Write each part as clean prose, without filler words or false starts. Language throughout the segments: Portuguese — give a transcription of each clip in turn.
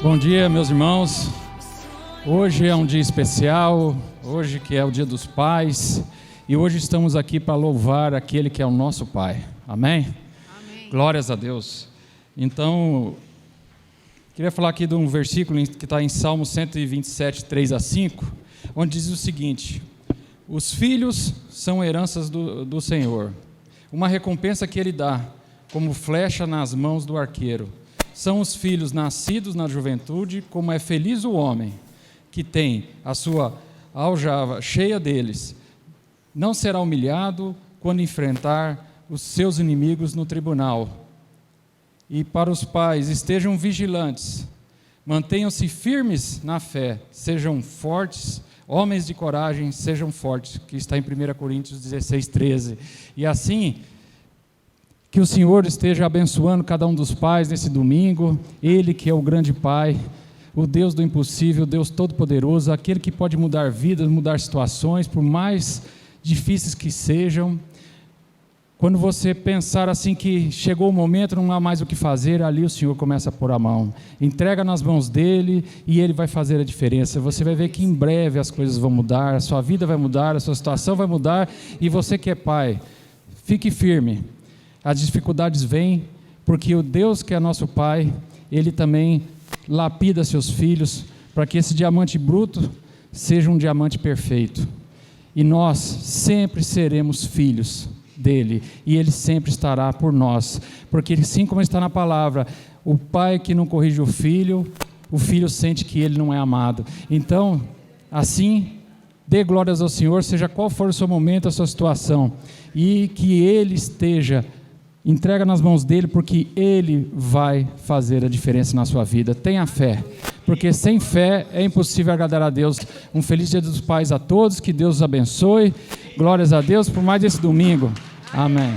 Bom dia, meus irmãos. Hoje é um dia especial, hoje que é o Dia dos Pais, e hoje estamos aqui para louvar aquele que é o nosso Pai. Amém? Amém. Glórias a Deus. Então, queria falar aqui de um versículo que está em Salmo 127, 3 a 5, onde diz o seguinte: os filhos são heranças do Senhor, uma recompensa que Ele dá, como flecha nas mãos do arqueiro. São os filhos nascidos na juventude, como é feliz o homem que tem a sua aljava cheia deles. Não será humilhado quando enfrentar os seus inimigos no tribunal. E para os pais, estejam vigilantes, mantenham-se firmes na fé, sejam fortes, homens de coragem, sejam fortes, que está em 1 Coríntios 16, 13. E assim, que o Senhor esteja abençoando cada um dos pais nesse domingo, Ele que é o grande Pai, o Deus do impossível, o Deus todo-poderoso, aquele que pode mudar vidas, mudar situações, por mais difíceis que sejam. Quando você pensar assim que chegou o momento, não há mais o que fazer, ali o Senhor começa a pôr a mão. Entrega nas mãos dEle e Ele vai fazer a diferença. Você vai ver que em breve as coisas vão mudar, a sua vida vai mudar, a sua situação vai mudar, e você que é pai, fique firme. As dificuldades vêm, porque o Deus que é nosso Pai, Ele também lapida seus filhos, para que esse diamante bruto seja um diamante perfeito. E nós sempre seremos filhos dEle, e Ele sempre estará por nós, porque assim como está na palavra, o pai que não corrige o filho sente que ele não é amado. Então, assim, dê glórias ao Senhor, seja qual for o seu momento, a sua situação, e que Ele esteja, entrega nas mãos dEle, porque Ele vai fazer a diferença na sua vida. Tenha fé, porque sem fé é impossível agradar a Deus. Um feliz Dia dos Pais a todos, que Deus os abençoe. Glórias a Deus por mais esse domingo. Amém.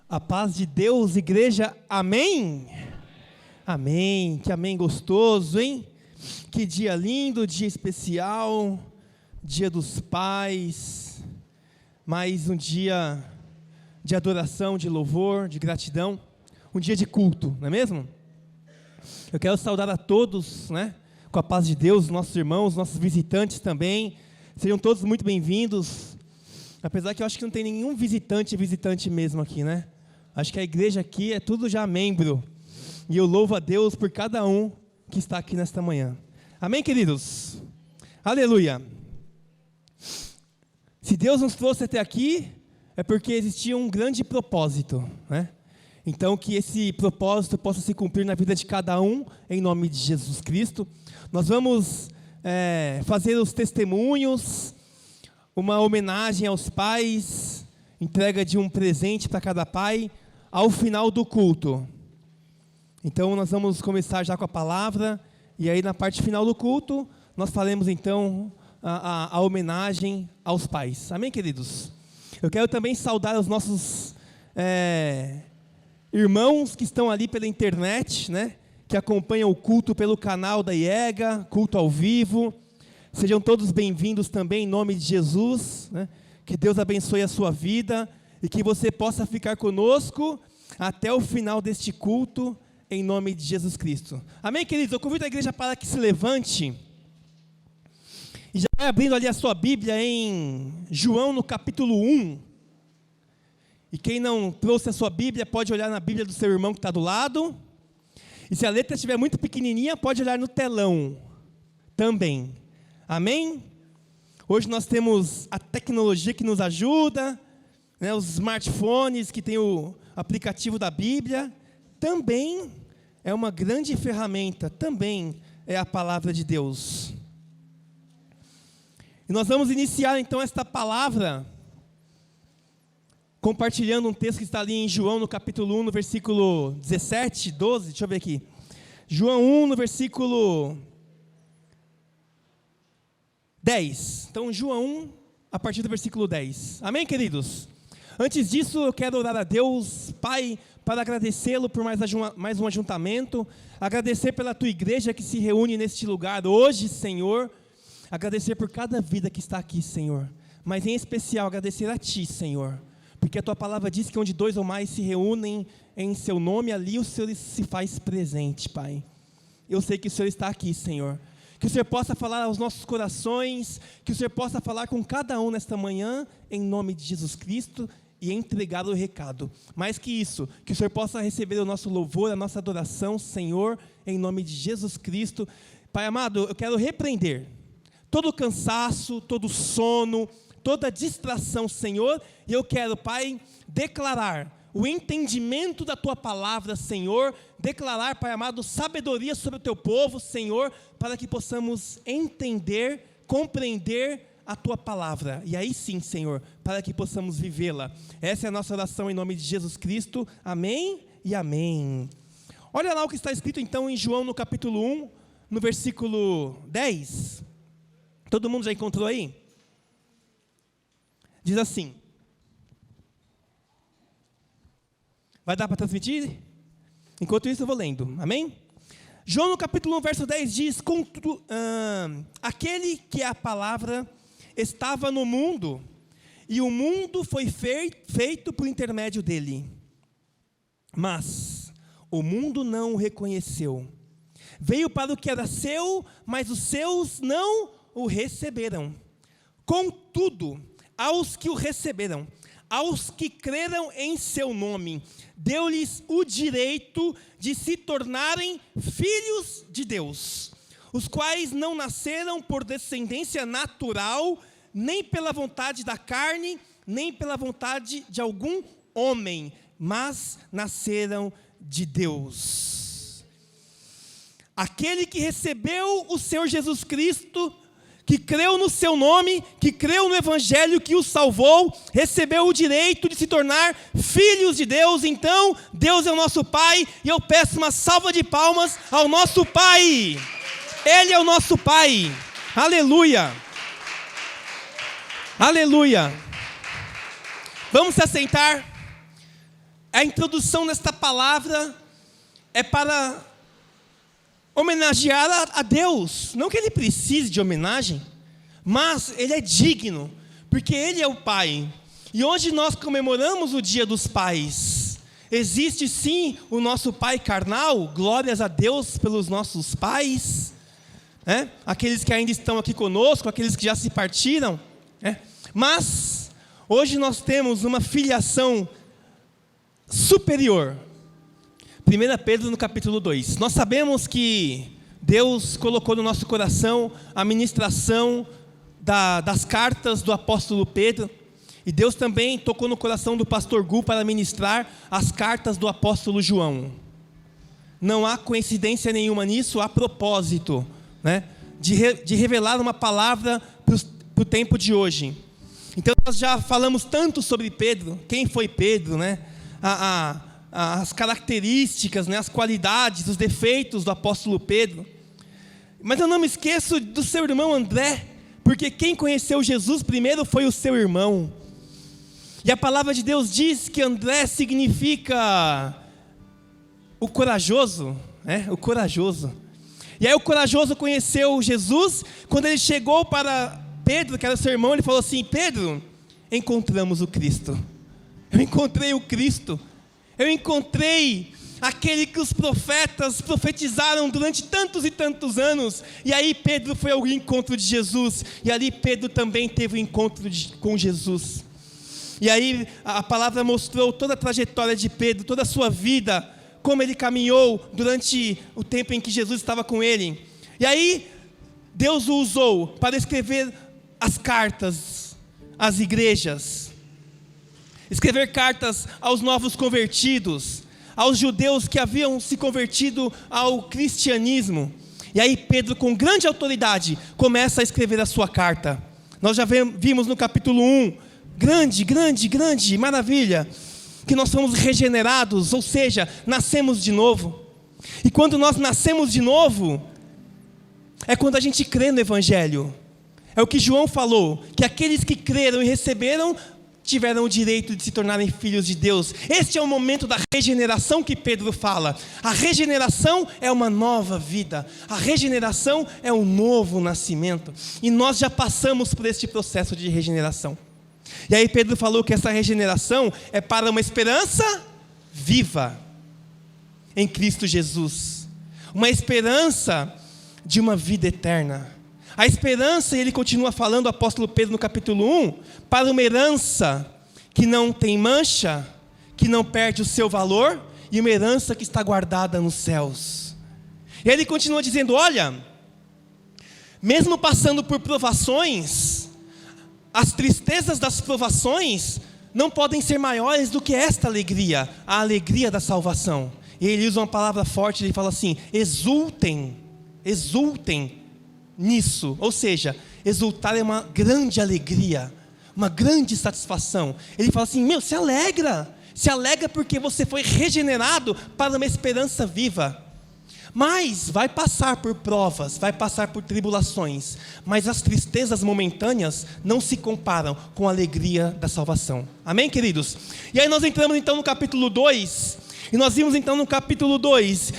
A paz de Deus, igreja, amém? Amém, que amém gostoso, hein? Que dia lindo, dia especial, Dia dos Pais, mais um dia de adoração, de louvor, de gratidão, um dia de culto, não é mesmo? Eu quero saudar a todos, né, com a paz de Deus, nossos irmãos, nossos visitantes também, sejam todos muito bem-vindos, apesar que eu acho que não tem nenhum visitante mesmo aqui, né? Acho que a igreja aqui é tudo já membro, e eu louvo a Deus por cada um que está aqui nesta manhã. Amém, queridos? Aleluia! Se Deus nos trouxe até aqui, é porque existia um grande propósito, né? Então, que esse propósito possa se cumprir na vida de cada um, em nome de Jesus Cristo. Nós vamos fazer os testemunhos, uma homenagem aos pais, entrega de um presente para cada pai, ao final do culto. Então, nós vamos começar já com a palavra, e aí na parte final do culto, nós faremos então a homenagem aos pais. Amém, queridos? Eu quero também saudar os nossos irmãos que estão ali pela internet, né, que acompanham o culto pelo canal da IEGA, culto ao vivo. Sejam todos bem-vindos também em nome de Jesus, né? Que Deus abençoe a sua vida e que você possa ficar conosco até o final deste culto, em nome de Jesus Cristo. Amém, queridos? Eu convido a igreja para que se levante e já vai abrindo ali a sua Bíblia em João no capítulo 1. E quem não trouxe a sua Bíblia, pode olhar na Bíblia do seu irmão que está do lado. E se a letra estiver muito pequenininha, pode olhar no telão também. Amém? Hoje nós temos a tecnologia que nos ajuda, né, os smartphones que tem o aplicativo da Bíblia. Também é uma grande ferramenta, também é a palavra de Deus. E nós vamos iniciar então esta palavra compartilhando um texto que está ali em João no capítulo 1, no versículo 17, 12, deixa eu ver aqui. João 1, no versículo 10. Então, João 1, a partir do versículo 10. Amém, queridos? Antes disso, eu quero orar a Deus, Pai, para agradecê-lo por mais um ajuntamento, agradecer pela tua igreja que se reúne neste lugar hoje, Senhor, agradecer por cada vida que está aqui, Senhor, mas em especial agradecer a Ti, Senhor, Porque a Tua palavra diz que onde 2 ou mais se reúnem em Seu nome, ali o Senhor se faz presente, Pai. Eu sei que o Senhor está aqui, Senhor. Que o Senhor possa falar aos nossos corações, que o Senhor possa falar com cada um nesta manhã, em nome de Jesus Cristo, e entregar o recado. Mais que isso, que o Senhor possa receber o nosso louvor, a nossa adoração, Senhor, em nome de Jesus Cristo. Pai amado, eu quero repreender todo cansaço, todo sono, toda distração, Senhor, e eu quero, Pai, declarar o entendimento da Tua palavra, Senhor, declarar, Pai amado, sabedoria sobre o Teu povo, Senhor, para que possamos entender, compreender a Tua palavra, e aí sim, Senhor, para que possamos vivê-la. Essa é a nossa oração em nome de Jesus Cristo, amém e amém. Olha lá o que está escrito então em João no capítulo 1, no versículo 10, todo mundo já encontrou aí? Diz assim, vai dar para transmitir? Enquanto isso eu vou lendo, amém? João no capítulo 1, verso 10 diz, aquele que é a palavra estava no mundo, e o mundo foi feito por intermédio dele, mas o mundo não o reconheceu. Veio para o que era seu, mas os seus não o receberam. Contudo, aos que o receberam, aos que creram em seu nome, deu-lhes o direito de se tornarem filhos de Deus, os quais não nasceram por descendência natural, nem pela vontade da carne, nem pela vontade de algum homem, mas nasceram de Deus. Aquele que recebeu o Senhor Jesus Cristo, que creu no seu nome, que creu no evangelho que o salvou, recebeu o direito de se tornar filhos de Deus. Então, Deus é o nosso Pai, e eu peço uma salva de palmas ao nosso Pai. Ele é o nosso Pai. Aleluia. Aleluia. Vamos se assentar. A introdução desta palavra é para homenagear a Deus. Não que Ele precise de homenagem, mas Ele é digno, porque Ele é o Pai. E hoje nós comemoramos o Dia dos Pais. Existe sim o nosso pai carnal, glórias a Deus pelos nossos pais, aqueles que ainda estão aqui conosco, aqueles que já se partiram, mas hoje nós temos uma filiação superior. 1 Pedro no capítulo 2, nós sabemos que Deus colocou no nosso coração a ministração das cartas do apóstolo Pedro, e Deus também tocou no coração do pastor Gu para ministrar as cartas do apóstolo João. Não há coincidência nenhuma nisso, há propósito, de revelar uma palavra para o tempo de hoje. Então nós já falamos tanto sobre Pedro, quem foi Pedro, as características, as qualidades, os defeitos do apóstolo Pedro. Mas eu não me esqueço do seu irmão André, porque quem conheceu Jesus primeiro foi o seu irmão. E a palavra de Deus diz que André significa o corajoso, o corajoso. E aí o corajoso conheceu Jesus. Quando ele chegou para Pedro, que era seu irmão, ele falou assim: Pedro, encontramos o Cristo. Eu encontrei o Cristo. Eu encontrei aquele que os profetas profetizaram durante tantos e tantos anos. E aí Pedro foi ao encontro de Jesus, e ali Pedro também teve o encontro com Jesus. E aí a palavra mostrou toda a trajetória de Pedro, toda a sua vida, como ele caminhou durante o tempo em que Jesus estava com ele. E aí Deus o usou para escrever as cartas às igrejas, escrever cartas aos novos convertidos, aos judeus que haviam se convertido ao cristianismo. E aí Pedro, com grande autoridade, começa a escrever a sua carta. Nós já vimos no capítulo 1, grande maravilha, que nós fomos regenerados, ou seja, nascemos de novo. E quando nós nascemos de novo, é quando a gente crê no evangelho. É o que João falou, que aqueles que creram e receberam tiveram o direito de se tornarem filhos de Deus. Este é o momento da regeneração que Pedro fala. A regeneração é uma nova vida. A regeneração é um novo nascimento. E nós já passamos por este processo de regeneração. E aí Pedro falou que essa regeneração é para uma esperança viva em Cristo Jesus. Uma esperança de uma vida eterna. A esperança, ele continua falando, o apóstolo Pedro no capítulo 1, para uma herança que não tem mancha, que não perde o seu valor, e uma herança que está guardada nos céus. E ele continua dizendo, olha, mesmo passando por provações, as tristezas das provações não podem ser maiores do que esta alegria, a alegria da salvação. E ele usa uma palavra forte, ele fala assim, exultem nisso. Ou seja, exultar é uma grande alegria, uma grande satisfação. Ele fala assim, se alegra porque você foi regenerado para uma esperança viva. Mas vai passar por provas, vai passar por tribulações, mas as tristezas momentâneas não se comparam com a alegria da salvação. Amém, queridos? E aí nós entramos então no capítulo 2, e nós vimos então no capítulo 2,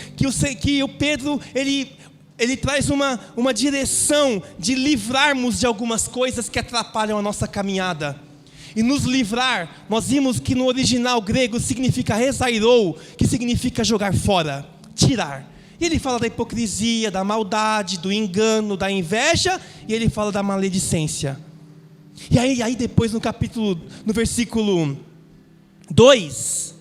que o Pedro, ele traz uma direção de livrarmos de algumas coisas que atrapalham a nossa caminhada. E nos livrar, nós vimos que no original grego significa resairou, que significa jogar fora, tirar. E ele fala da hipocrisia, da maldade, do engano, da inveja, e ele fala da maledicência. E aí depois no versículo 2,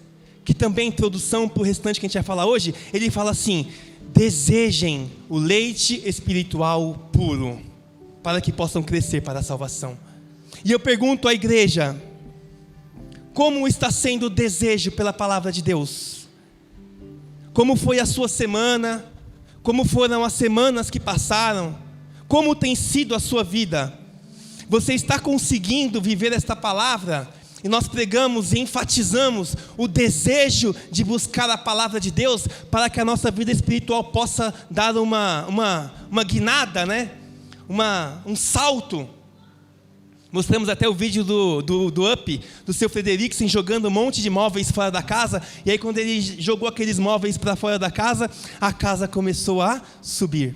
que também é introdução para o restante que a gente vai falar hoje, ele fala assim, desejem o leite espiritual puro, para que possam crescer para a salvação. E eu pergunto à igreja, como está sendo o desejo pela palavra de Deus? Como foi a sua semana? Como foram as semanas que passaram? Como tem sido a sua vida? Você está conseguindo viver esta palavra? E nós pregamos e enfatizamos o desejo de buscar a palavra de Deus para que a nossa vida espiritual possa dar uma guinada, né? Um salto. Mostramos até o vídeo do Up, do seu Frederiksen, jogando um monte de móveis fora da casa. E aí quando ele jogou aqueles móveis para fora da casa, a casa começou a subir.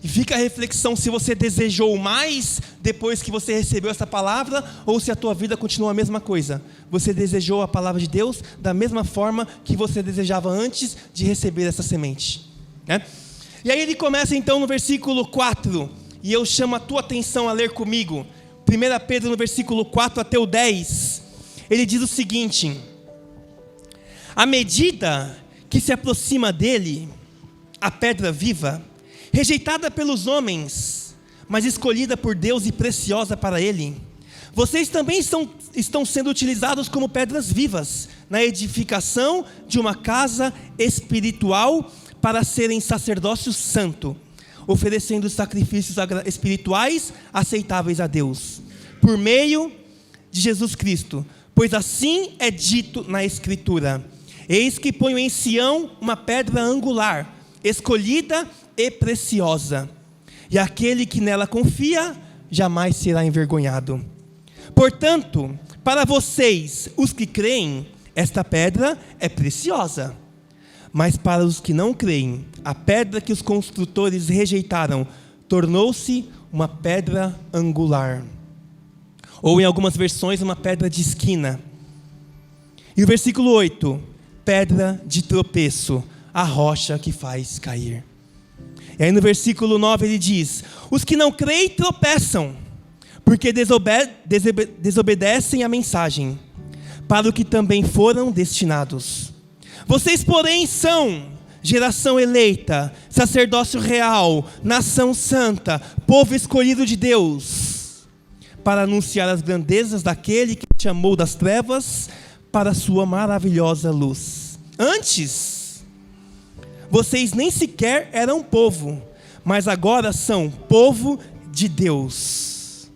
E fica a reflexão se você desejou mais depois que você recebeu essa palavra, ou se a tua vida continua a mesma coisa. Você desejou a palavra de Deus da mesma forma que você desejava antes de receber essa semente, né? E aí ele começa então no versículo 4, e eu chamo a tua atenção a ler comigo, 1 Pedro no versículo 4 até o 10, ele diz o seguinte: à medida que se aproxima dele a pedra viva, rejeitada pelos homens, mas escolhida por Deus e preciosa para ele, vocês também estão sendo utilizados como pedras vivas, na edificação de uma casa espiritual, para serem sacerdócio santo, oferecendo sacrifícios espirituais aceitáveis a Deus, por meio de Jesus Cristo, pois assim é dito na Escritura: eis que ponho em Sião uma pedra angular, escolhida e preciosa, e aquele que nela confia jamais será envergonhado. Portanto, para vocês, os que creem, esta pedra é preciosa. Mas para os que não creem, a pedra que os construtores rejeitaram tornou-se uma pedra angular, ou em algumas versões uma pedra de esquina. E o versículo 8, pedra de tropeço, a rocha que faz cair. E aí no versículo 9 ele diz: os que não creem tropeçam, porque desobedecem a mensagem, para o que também foram destinados. Vocês, porém, são geração eleita, sacerdócio real, nação santa, povo escolhido de Deus, para anunciar as grandezas daquele que te chamou das trevas para a sua maravilhosa luz. Antes, vocês nem sequer eram povo, mas agora são povo de Deus.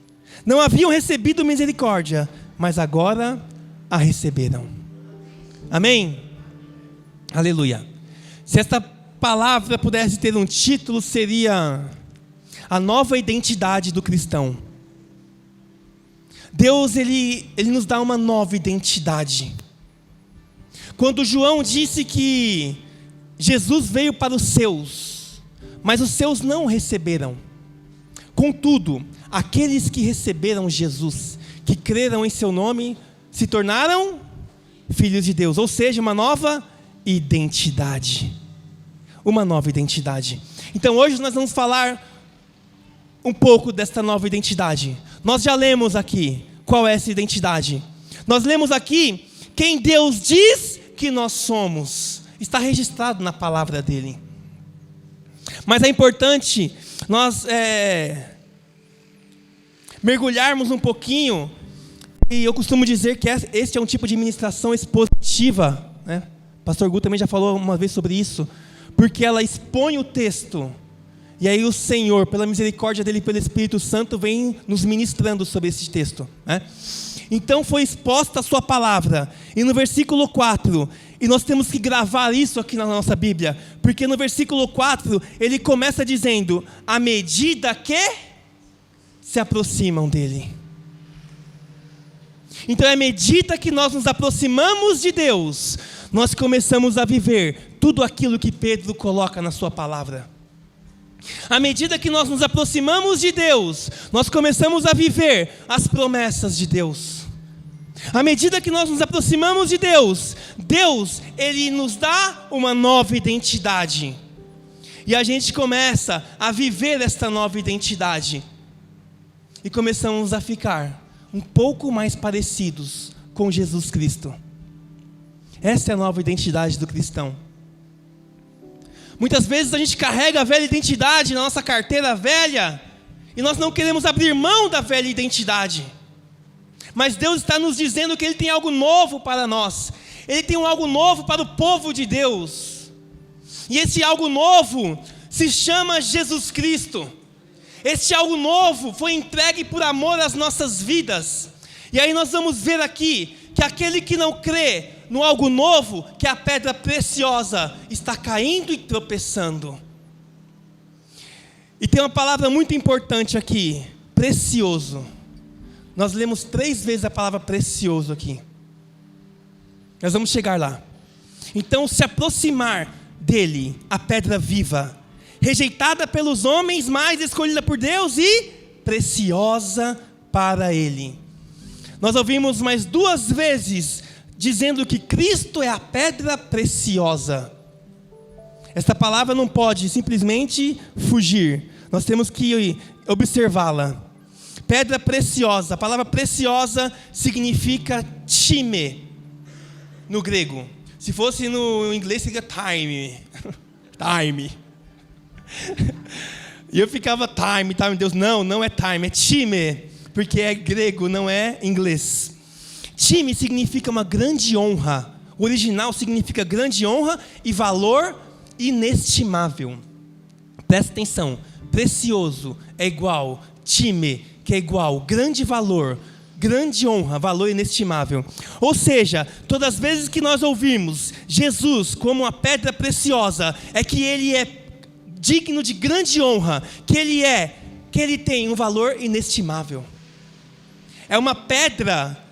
Não haviam recebido misericórdia, mas agora a receberam. Amém? Aleluia. Se esta palavra pudesse ter um título, seria a nova identidade do cristão. Deus, ele nos dá uma nova identidade. Quando João disse que Jesus veio para os seus, mas os seus não o receberam. Contudo, aqueles que receberam Jesus, que creram em seu nome, se tornaram filhos de Deus, ou seja, uma nova identidade. Uma nova identidade. Então hoje nós vamos falar um pouco desta nova identidade. Nós já lemos aqui qual é essa identidade. Nós lemos aqui quem Deus diz que nós somos. Está registrado na palavra dele. Mas é importante nós mergulharmos um pouquinho. E eu costumo dizer que este é um tipo de ministração expositiva, né? Pastor Gu também já falou uma vez sobre isso. Porque ela expõe o texto. E aí o Senhor, pela misericórdia dele, pelo Espírito Santo, vem nos ministrando sobre esse texto, né? Então foi exposta a sua palavra. E no versículo 4, e nós temos que gravar isso aqui na nossa Bíblia, porque no versículo 4, ele começa dizendo: à medida que se aproximam dele. Então à medida que nós nos aproximamos de Deus, nós começamos a viver tudo aquilo que Pedro coloca na sua palavra. À medida que nós nos aproximamos de Deus, nós começamos a viver as promessas de Deus. À medida que nós nos aproximamos de Deus, Ele nos dá uma nova identidade. E a gente começa a viver esta nova identidade. E começamos a ficar um pouco mais parecidos com Jesus Cristo. Essa é a nova identidade do cristão. Muitas vezes a gente carrega a velha identidade na nossa carteira velha, e nós não queremos abrir mão da velha identidade. Mas Deus está nos dizendo que Ele tem algo novo para nós. Ele tem algo novo para o povo de Deus. E esse algo novo se chama Jesus Cristo. Este algo novo foi entregue por amor às nossas vidas. E aí nós vamos ver aqui que aquele que não crê no algo novo, que é a pedra preciosa, está caindo e tropeçando. E tem uma palavra muito importante aqui: precioso. Nós lemos 3 vezes a palavra precioso aqui. Nós vamos chegar lá. Então, se aproximar dele, a pedra viva, rejeitada pelos homens, mas escolhida por Deus e preciosa para ele. Nós ouvimos mais 2 vezes dizendo que Cristo é a pedra preciosa. Esta palavra não pode simplesmente fugir. Nós temos que observá-la. Pedra preciosa. A palavra preciosa significa time no grego. Se fosse no inglês seria time. Time. E eu ficava time, Deus, não é time, é time, porque é grego, não é inglês. Time significa uma grande honra. O original significa grande honra e valor inestimável. Presta atenção, precioso é igual time, que é igual grande valor, grande honra, valor inestimável. Ou seja, todas as vezes que nós ouvimos Jesus como uma pedra preciosa, é que Ele é digno de grande honra, que Ele tem um valor inestimável. É uma pedra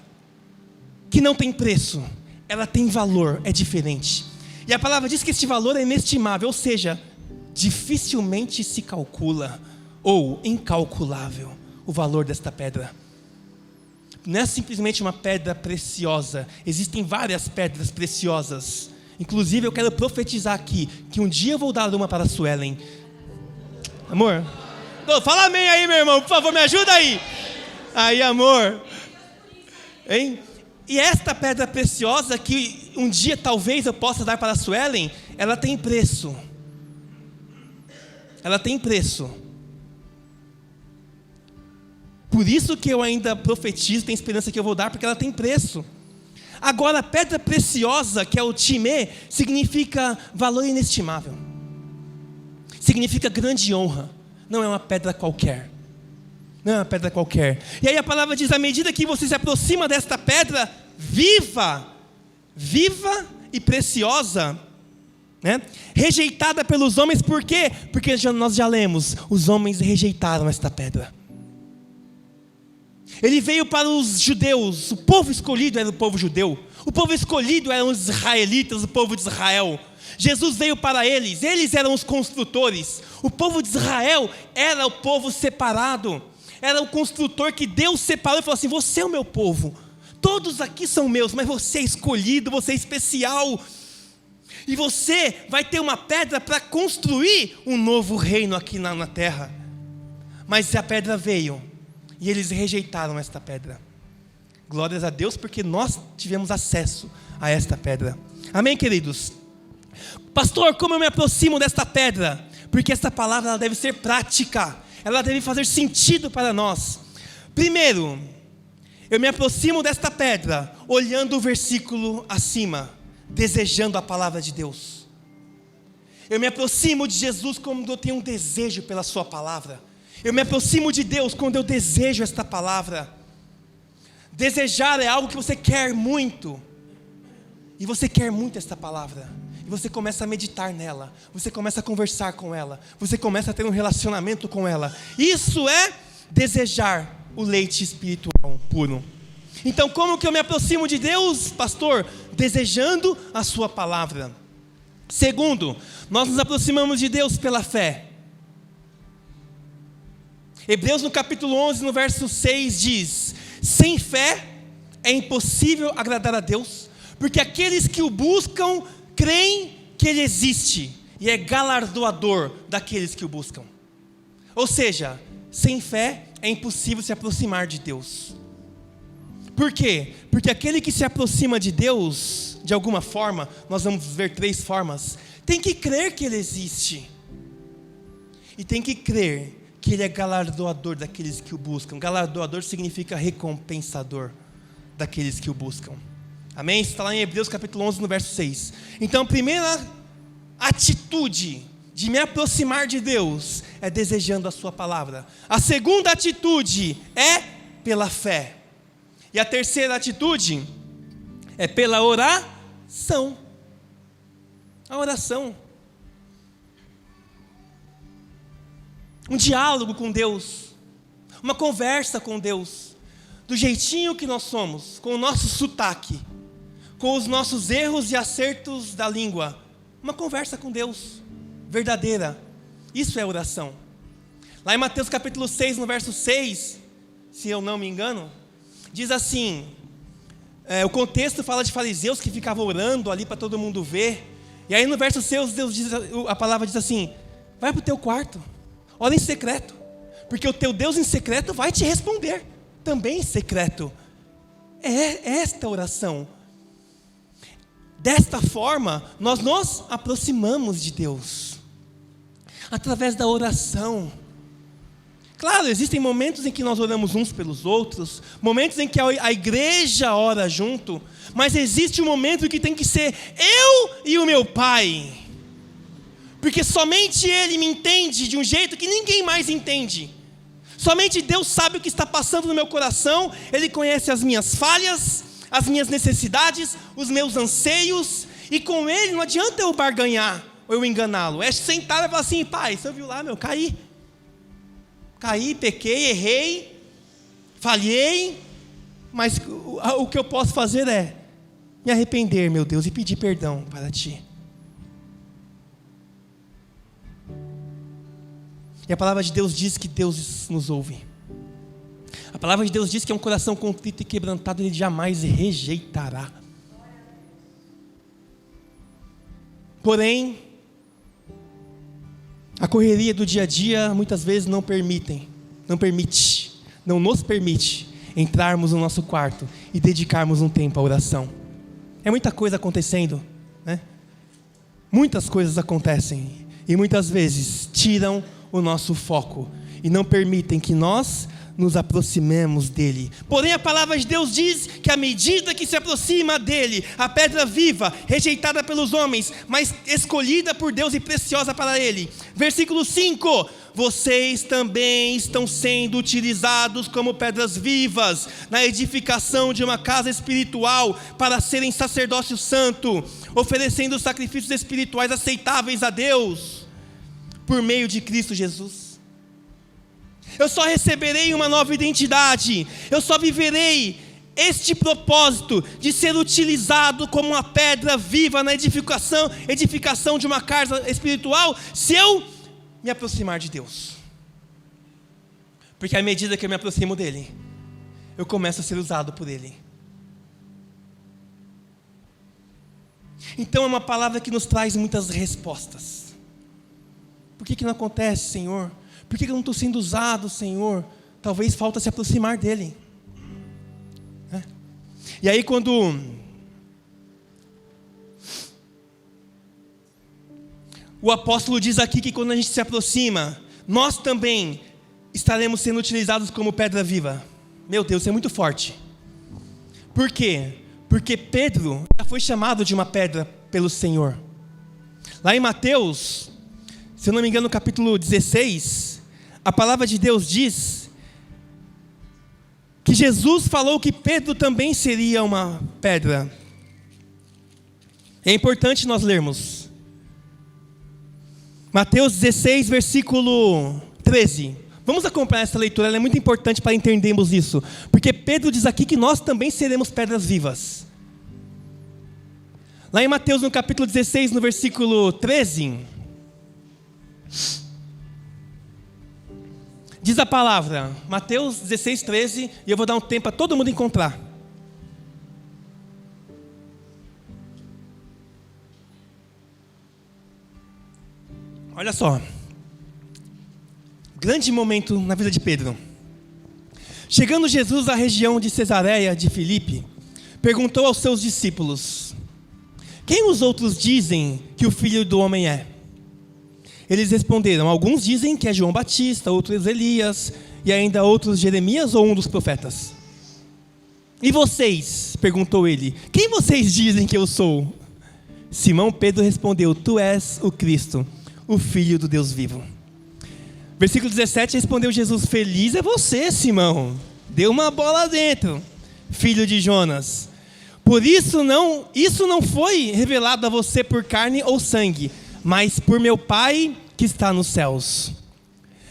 que não tem preço, ela tem valor, é diferente. E a palavra diz que este valor é inestimável, ou seja, dificilmente se calcula, ou incalculável, o valor desta pedra. Não é simplesmente uma pedra preciosa, existem várias pedras preciosas. Inclusive eu quero profetizar aqui, que um dia eu vou dar uma para a Suelen. Amor? Fala amém aí, meu irmão, por favor, me ajuda aí. Aí, amor. Hein? E esta pedra preciosa que um dia talvez eu possa dar para a Suelen, ela tem preço. Ela tem preço. Por isso que eu ainda profetizo, tenho esperança que eu vou dar, porque ela tem preço. Agora, a pedra preciosa, que é o time, significa valor inestimável. Significa grande honra. Não é uma pedra qualquer. Não é uma pedra qualquer. E aí a palavra diz, à medida que você se aproxima desta pedra viva e preciosa, né? Rejeitada pelos homens, por quê? Porque nós já lemos, os homens rejeitaram esta pedra. Ele veio para os judeus, o povo escolhido era o povo judeu, o povo escolhido eram os israelitas, o povo de Israel. Jesus veio para eles eram os construtores, o povo de Israel era o povo separado, era o construtor que Deus separou e falou assim: você é o meu povo, todos aqui são meus, mas você é escolhido, você é especial, e você vai ter uma pedra para construir um novo reino aqui na terra. Mas a pedra veio, e eles rejeitaram esta pedra. Glórias a Deus, porque nós tivemos acesso a esta pedra. Amém, queridos? Pastor, como eu me aproximo desta pedra? Porque esta palavra ela deve ser prática, ela deve fazer sentido para nós. Primeiro, eu me aproximo desta pedra olhando o versículo acima, desejando a palavra de Deus. Eu me aproximo de Jesus quando eu tenho um desejo pela sua palavra. Eu me aproximo de Deus quando eu desejo esta palavra. Desejar é algo que você quer muito, e você quer muito esta palavra, e você começa a meditar nela, você começa a conversar com ela, você começa a ter um relacionamento com ela. Isso é desejar o leite espiritual puro. Então, como que eu me aproximo de Deus, pastor? Desejando a sua palavra. Segundo, nós nos aproximamos de Deus pela fé. Hebreus no capítulo 11, no verso 6 diz: sem fé é impossível agradar a Deus, porque aqueles que o buscam creem que Ele existe e é galardoador daqueles que o buscam. Ou seja, sem fé é impossível se aproximar de Deus. Por quê? Porque aquele que se aproxima de Deus, de alguma forma, nós vamos ver 3 formas, tem que crer que Ele existe, e tem que crer que Ele é galardoador daqueles que o buscam. Galardoador significa recompensador daqueles que o buscam. Amém? Isso está lá em Hebreus capítulo 11, no verso 6. Então, a primeira atitude de me aproximar de Deus é desejando a sua palavra. A segunda atitude é pela fé. E a terceira atitude é pela oração. A oração. Um diálogo com Deus, uma conversa com Deus, do jeitinho que nós somos, com o nosso sotaque, com os nossos erros e acertos da língua. Uma conversa com Deus, verdadeira. Isso é oração. Lá em Mateus capítulo 6, no verso 6, se eu não me engano, diz assim, o contexto fala de fariseus que ficavam orando ali para todo mundo ver. E aí no verso 6, a palavra diz assim: vai para o teu quarto, ora em secreto, porque o teu Deus em secreto vai te responder, também em secreto. É esta oração. Desta forma, nós nos aproximamos de Deus, através da oração. Claro, existem momentos em que nós oramos uns pelos outros, momentos em que a igreja ora junto, mas existe um momento que tem que ser eu e o meu Pai, porque somente Ele me entende de um jeito que ninguém mais entende. Somente Deus sabe o que está passando no meu coração. Ele conhece as minhas falhas, as minhas necessidades, os meus anseios, e com Ele não adianta eu barganhar ou eu enganá-lo. É sentar e falar assim: Pai, você viu lá, caí, pequei, errei, falhei, mas o que eu posso fazer é me arrepender, meu Deus, e pedir perdão para Ti. E a palavra de Deus diz que Deus nos ouve. A palavra de Deus diz que é um coração contrito e quebrantado Ele jamais rejeitará. Porém, a correria do dia a dia muitas vezes não nos permite entrarmos no nosso quarto e dedicarmos um tempo à oração. É muita coisa acontecendo, né? Muitas coisas acontecem e muitas vezes tiram o nosso foco e não permitem que nós nos aproximemos dele. Porém, a palavra de Deus diz que à medida que se aproxima dele, a pedra viva, rejeitada pelos homens, mas escolhida por Deus e preciosa para ele. Versículo 5: vocês também estão sendo utilizados como pedras vivas na edificação de uma casa espiritual, para serem sacerdócio santo, oferecendo sacrifícios espirituais aceitáveis a Deus por meio de Cristo Jesus. Eu só receberei uma nova identidade, eu só viverei este propósito de ser utilizado como uma pedra viva na edificação de uma casa espiritual, se eu me aproximar de Deus. Porque à medida que eu me aproximo dele, eu começo a ser usado por ele. Então é uma palavra que nos traz muitas respostas. Por que não acontece, Senhor? Por que eu não estou sendo usado, Senhor? Talvez falta se aproximar dele. E aí quando o apóstolo diz aqui que quando a gente se aproxima, nós também estaremos sendo utilizados como pedra viva. Meu Deus, isso é muito forte. Por quê? Porque Pedro já foi chamado de uma pedra pelo Senhor. Lá em Mateus, se eu não me engano, no capítulo 16, a palavra de Deus diz que Jesus falou que Pedro também seria uma pedra. É importante nós lermos. Mateus 16, versículo 13. Vamos acompanhar essa leitura, ela é muito importante para entendermos isso. Porque Pedro diz aqui que nós também seremos pedras vivas. Lá em Mateus, no capítulo 16, no versículo 13, diz a palavra, Mateus 16, 13, e eu vou dar um tempo para todo mundo encontrar. Olha só. Grande momento na vida de Pedro. Chegando Jesus à região de Cesareia de Filipe, perguntou aos seus discípulos: quem os outros dizem que o Filho do Homem é? Eles responderam: alguns dizem que é João Batista, outros Elias, e ainda outros Jeremias ou um dos profetas. E vocês? Perguntou ele: quem vocês dizem que eu sou? Simão Pedro respondeu: tu és o Cristo, o Filho do Deus vivo. Versículo 17, respondeu Jesus: feliz é você, Simão, deu uma bola dentro, filho de Jonas. Por isso não foi revelado a você por carne ou sangue, mas por meu Pai que está nos céus.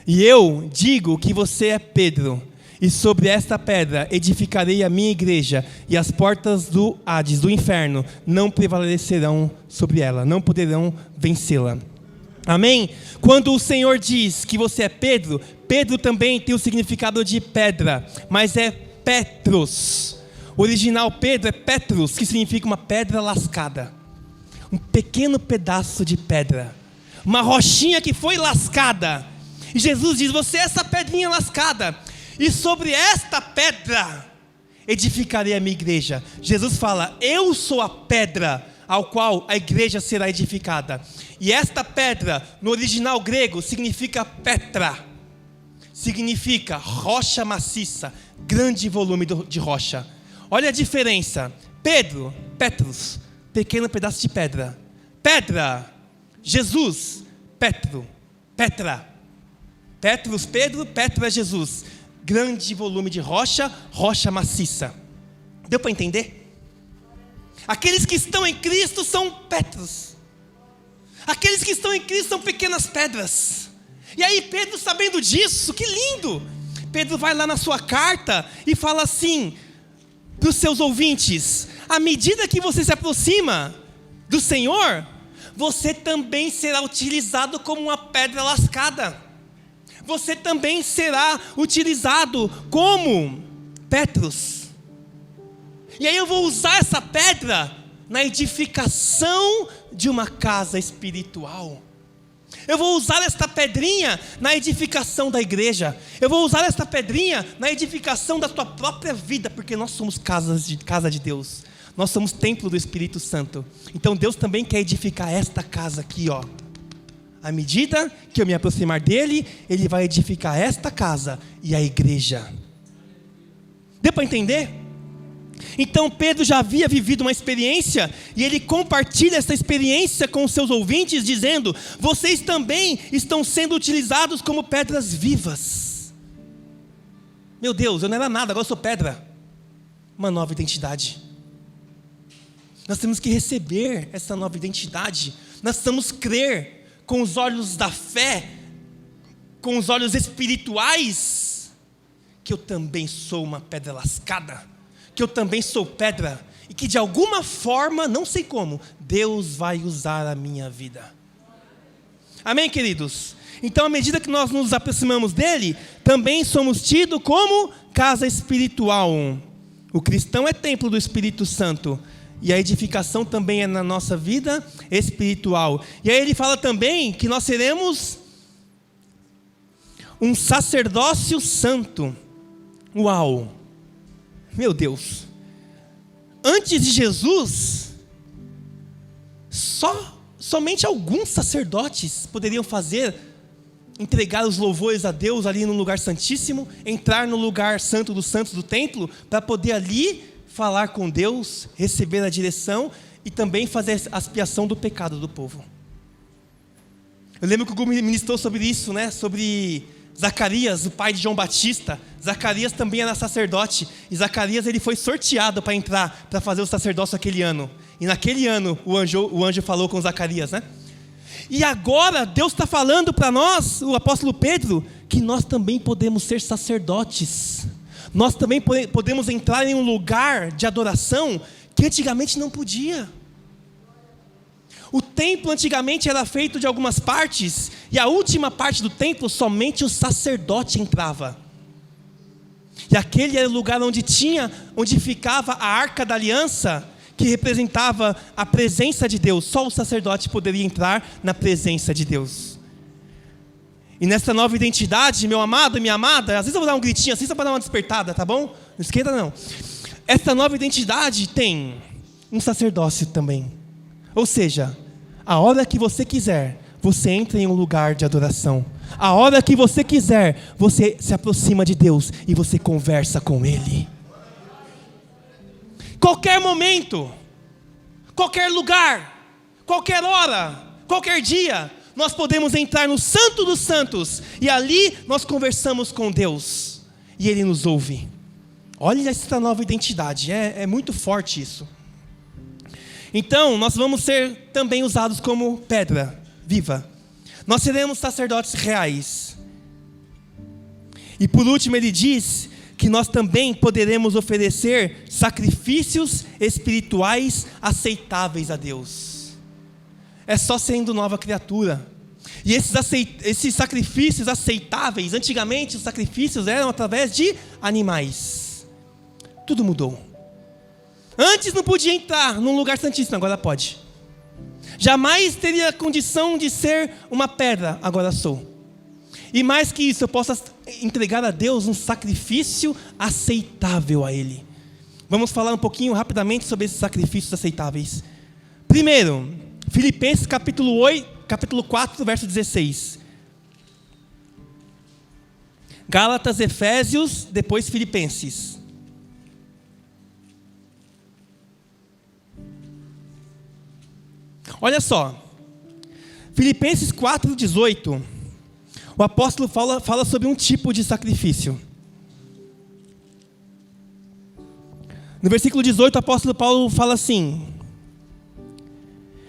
E eu digo que você é Pedro, e sobre esta pedra edificarei a minha igreja, e as portas do Hades, do inferno, não prevalecerão sobre ela, não poderão vencê-la. Amém? Quando o Senhor diz que você é Pedro, Pedro também tem o significado de pedra, mas é Petros. O original Pedro é Petrus, que significa uma pedra lascada. Um pequeno pedaço de pedra. Uma rochinha que foi lascada. E Jesus diz: você é essa pedrinha lascada. E sobre esta pedra edificarei a minha igreja. Jesus fala: eu sou a pedra ao qual a igreja será edificada. E esta pedra, no original grego, significa Petra. Significa rocha maciça, grande volume de rocha. Olha a diferença. Pedro, Petrus, pequeno pedaço de pedra. Pedra, Jesus, Petro, Petra. Petrus, Pedro, Petra, Jesus. Grande volume de rocha, rocha maciça. Deu para entender? Aqueles que estão em Cristo são Petros. Aqueles que estão em Cristo são pequenas pedras. E aí Pedro, sabendo disso, que lindo, Pedro vai lá na sua carta e fala assim para os seus ouvintes: à medida que você se aproxima do Senhor, você também será utilizado como uma pedra lascada. Você também será utilizado como Petros. E aí eu vou usar essa pedra na edificação de uma casa espiritual. Eu vou usar esta pedrinha na edificação da igreja. Eu vou usar esta pedrinha na edificação da tua própria vida, porque nós somos casa de Deus. Nós somos templo do Espírito Santo. Então Deus também quer edificar esta casa aqui, ó. À medida que eu me aproximar dele, ele vai edificar esta casa e a igreja. Deu para entender? Então Pedro já havia vivido uma experiência, e ele compartilha essa experiência com os seus ouvintes, dizendo: vocês também estão sendo utilizados como pedras vivas. Meu Deus, eu não era nada, agora eu sou pedra. Uma nova identidade. Nós temos que receber essa nova identidade. Nós precisamos crer com os olhos da fé, com os olhos espirituais, que eu também sou uma pedra lascada, que eu também sou pedra, e que de alguma forma, não sei como, Deus vai usar a minha vida. Amém, queridos? Então, à medida que nós nos aproximamos dele, também somos tidos como casa espiritual. O cristão é templo do Espírito Santo. E a edificação também é na nossa vida espiritual. E aí ele fala também que nós seremos um sacerdócio santo. Uau! Meu Deus! Antes de Jesus, somente alguns sacerdotes poderiam entregar os louvores a Deus ali no lugar santíssimo, entrar no lugar santo dos santos do templo, para poder ali falar com Deus, receber a direção e também fazer a expiação do pecado do povo. Eu lembro que o Gu ministrou sobre isso, né? Sobre Zacarias, o pai de João Batista. Zacarias também era sacerdote, e Zacarias ele foi sorteado para entrar, para fazer o sacerdócio aquele ano. E naquele ano o anjo falou com Zacarias, né? E agora Deus está falando para nós, o apóstolo Pedro, que nós também podemos ser sacerdotes. Nós também podemos entrar em um lugar de adoração que antigamente não podia. O templo antigamente era feito de algumas partes, e a última parte do templo somente o sacerdote entrava. E aquele era o lugar onde ficava a Arca da Aliança, que representava a presença de Deus. Só o sacerdote poderia entrar na presença de Deus. E nessa nova identidade, meu amado e minha amada, às vezes eu vou dar um gritinho assim só para dar uma despertada, tá bom? Não esquenta não. Essa nova identidade tem um sacerdócio também. Ou seja, a hora que você quiser, você entra em um lugar de adoração. A hora que você quiser, você se aproxima de Deus e você conversa com Ele. Qualquer momento, qualquer lugar, qualquer hora, qualquer dia, nós podemos entrar no Santo dos Santos, e ali nós conversamos com Deus, e Ele nos ouve. Olha essa nova identidade, é muito forte isso. Então, nós vamos ser também usados como pedra viva. Nós seremos sacerdotes reais. E por último ele diz que nós também poderemos oferecer sacrifícios espirituais aceitáveis a Deus. É só sendo nova criatura. E esses sacrifícios aceitáveis, antigamente os sacrifícios eram através de animais. Tudo mudou. Antes não podia entrar num lugar santíssimo, agora pode. Jamais teria a condição de ser uma pedra, agora sou. E mais que isso, eu posso entregar a Deus um sacrifício aceitável a Ele. Vamos falar um pouquinho rapidamente sobre esses sacrifícios aceitáveis. Primeiro, Filipenses capítulo 4, verso 16. Gálatas, Efésios, depois Filipenses. Olha só, Filipenses 4, 18. O apóstolo fala sobre um tipo de sacrifício. No versículo 18, o apóstolo Paulo fala assim: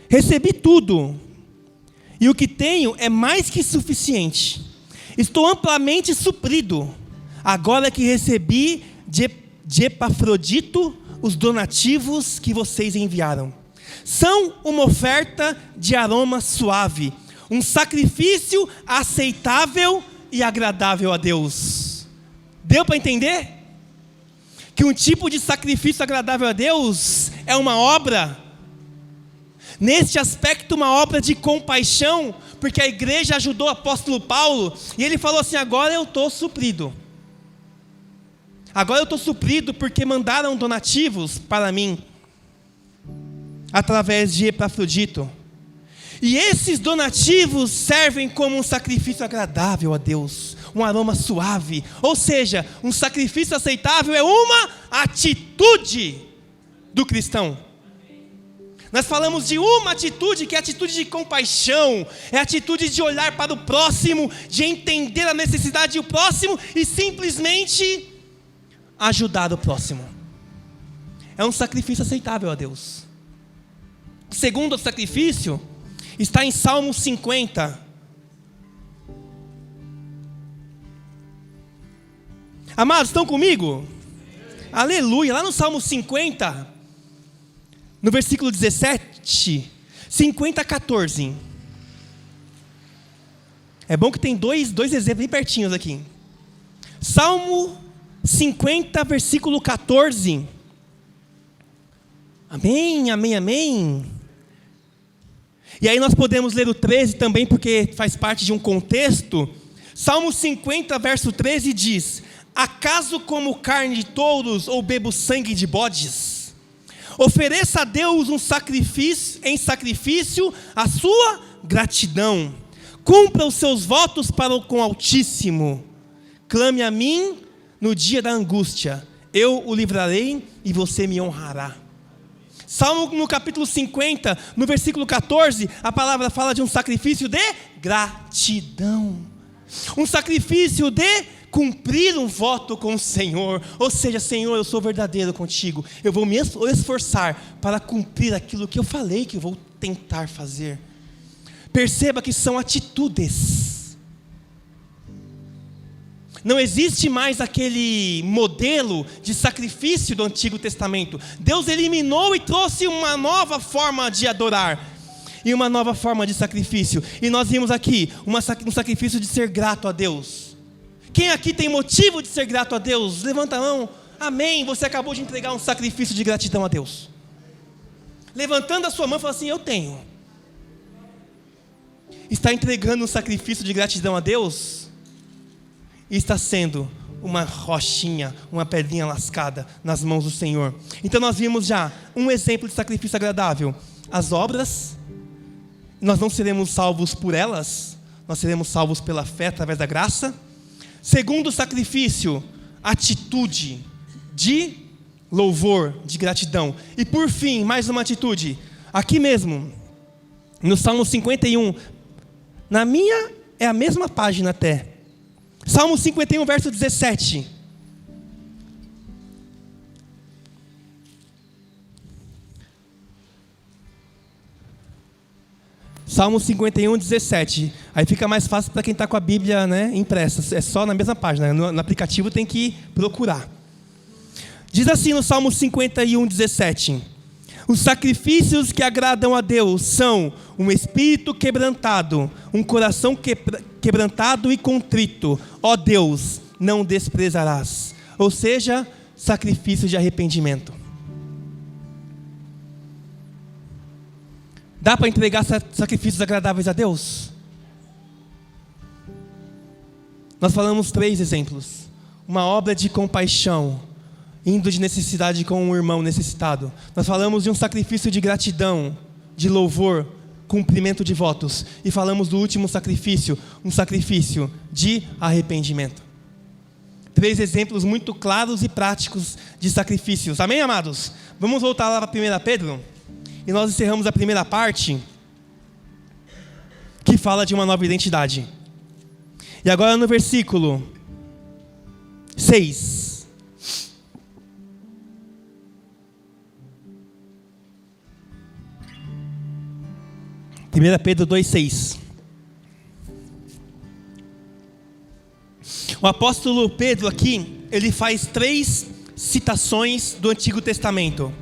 recebi tudo, e o que tenho é mais que suficiente. Estou amplamente suprido, agora que recebi de Epafrodito os donativos que vocês enviaram. São uma oferta de aroma suave, um sacrifício aceitável e agradável a Deus. Deu para entender? Que um tipo de sacrifício agradável a Deus é uma obra, neste aspecto uma obra de compaixão, porque a igreja ajudou o apóstolo Paulo, e ele falou assim: agora eu estou suprido. Agora eu estou suprido porque mandaram donativos para mim, através de Epafrodito. E esses donativos servem como um sacrifício agradável a Deus, um aroma suave. Ou seja, um sacrifício aceitável é uma atitude do cristão. Nós falamos de uma atitude, que é a atitude de compaixão, é a atitude de olhar para o próximo, de entender a necessidade do próximo e simplesmente ajudar o próximo. É um sacrifício aceitável a Deus. O segundo sacrifício está em Salmo 50. Amados, estão comigo? Aleluia, lá no Salmo 50, no versículo 17, 50, 14. É bom que tem dois exemplos bem pertinhos aqui. Salmo 50, versículo 14. Amém, amém, amém. E aí nós podemos ler o 13 também, porque faz parte de um contexto. Salmo 50, verso 13 diz: acaso como carne de touros ou bebo sangue de bodes? Ofereça a Deus um sacrifício, em sacrifício a sua gratidão. Cumpra os seus votos para com o Altíssimo. Clame a mim no dia da angústia. Eu o livrarei e você me honrará. Salmo no capítulo 50, no versículo 14, a palavra fala de um sacrifício de gratidão. Um sacrifício de cumprir um voto com o Senhor. Ou seja, Senhor, eu sou verdadeiro contigo. Eu vou me esforçar para cumprir aquilo que eu falei que eu vou tentar fazer. Perceba que são atitudes. Não existe mais aquele modelo de sacrifício do Antigo Testamento. Deus eliminou e trouxe uma nova forma de adorar e uma nova forma de sacrifício. E nós vimos aqui um sacrifício de ser grato a Deus. Quem aqui tem motivo de ser grato a Deus? Levanta a mão. Amém. Você acabou de entregar um sacrifício de gratidão a Deus. Levantando a sua mão, fala assim: eu tenho. Está entregando um sacrifício de gratidão a Deus? E está sendo uma rochinha, uma pedrinha lascada nas mãos do Senhor. Então nós vimos já um exemplo de sacrifício agradável. As obras, nós não seremos salvos por elas, nós seremos salvos pela fé através da graça. Segundo sacrifício, atitude de louvor, de gratidão. E por fim, mais uma atitude, aqui mesmo, no Salmo 51, na minha é a mesma página até. Salmo 51, verso 17. Salmo 51, 17. Aí fica mais fácil para quem está com a Bíblia, né, impressa. É só na mesma página. No aplicativo tem que procurar. Diz assim no Salmo 51, 17. Os sacrifícios que agradam a Deus são um espírito quebrantado, um coração quebrantado e contrito. Ó Deus, não desprezarás. Ou seja, sacrifício de arrependimento. Dá para entregar sacrifícios agradáveis a Deus? Nós falamos 3 exemplos. Uma obra de compaixão, indo de necessidade com um irmão necessitado. Nós falamos de um sacrifício de gratidão, de louvor, cumprimento de votos. E falamos do último sacrifício, um sacrifício de arrependimento. 3 exemplos muito claros e práticos de sacrifícios. Amém, amados? Vamos voltar lá para 1 Pedro. E nós encerramos a primeira parte, que fala de uma nova identidade. E agora no versículo 6. Pedro 2,6. O apóstolo Pedro aqui, ele faz 3 citações do Antigo Testamento.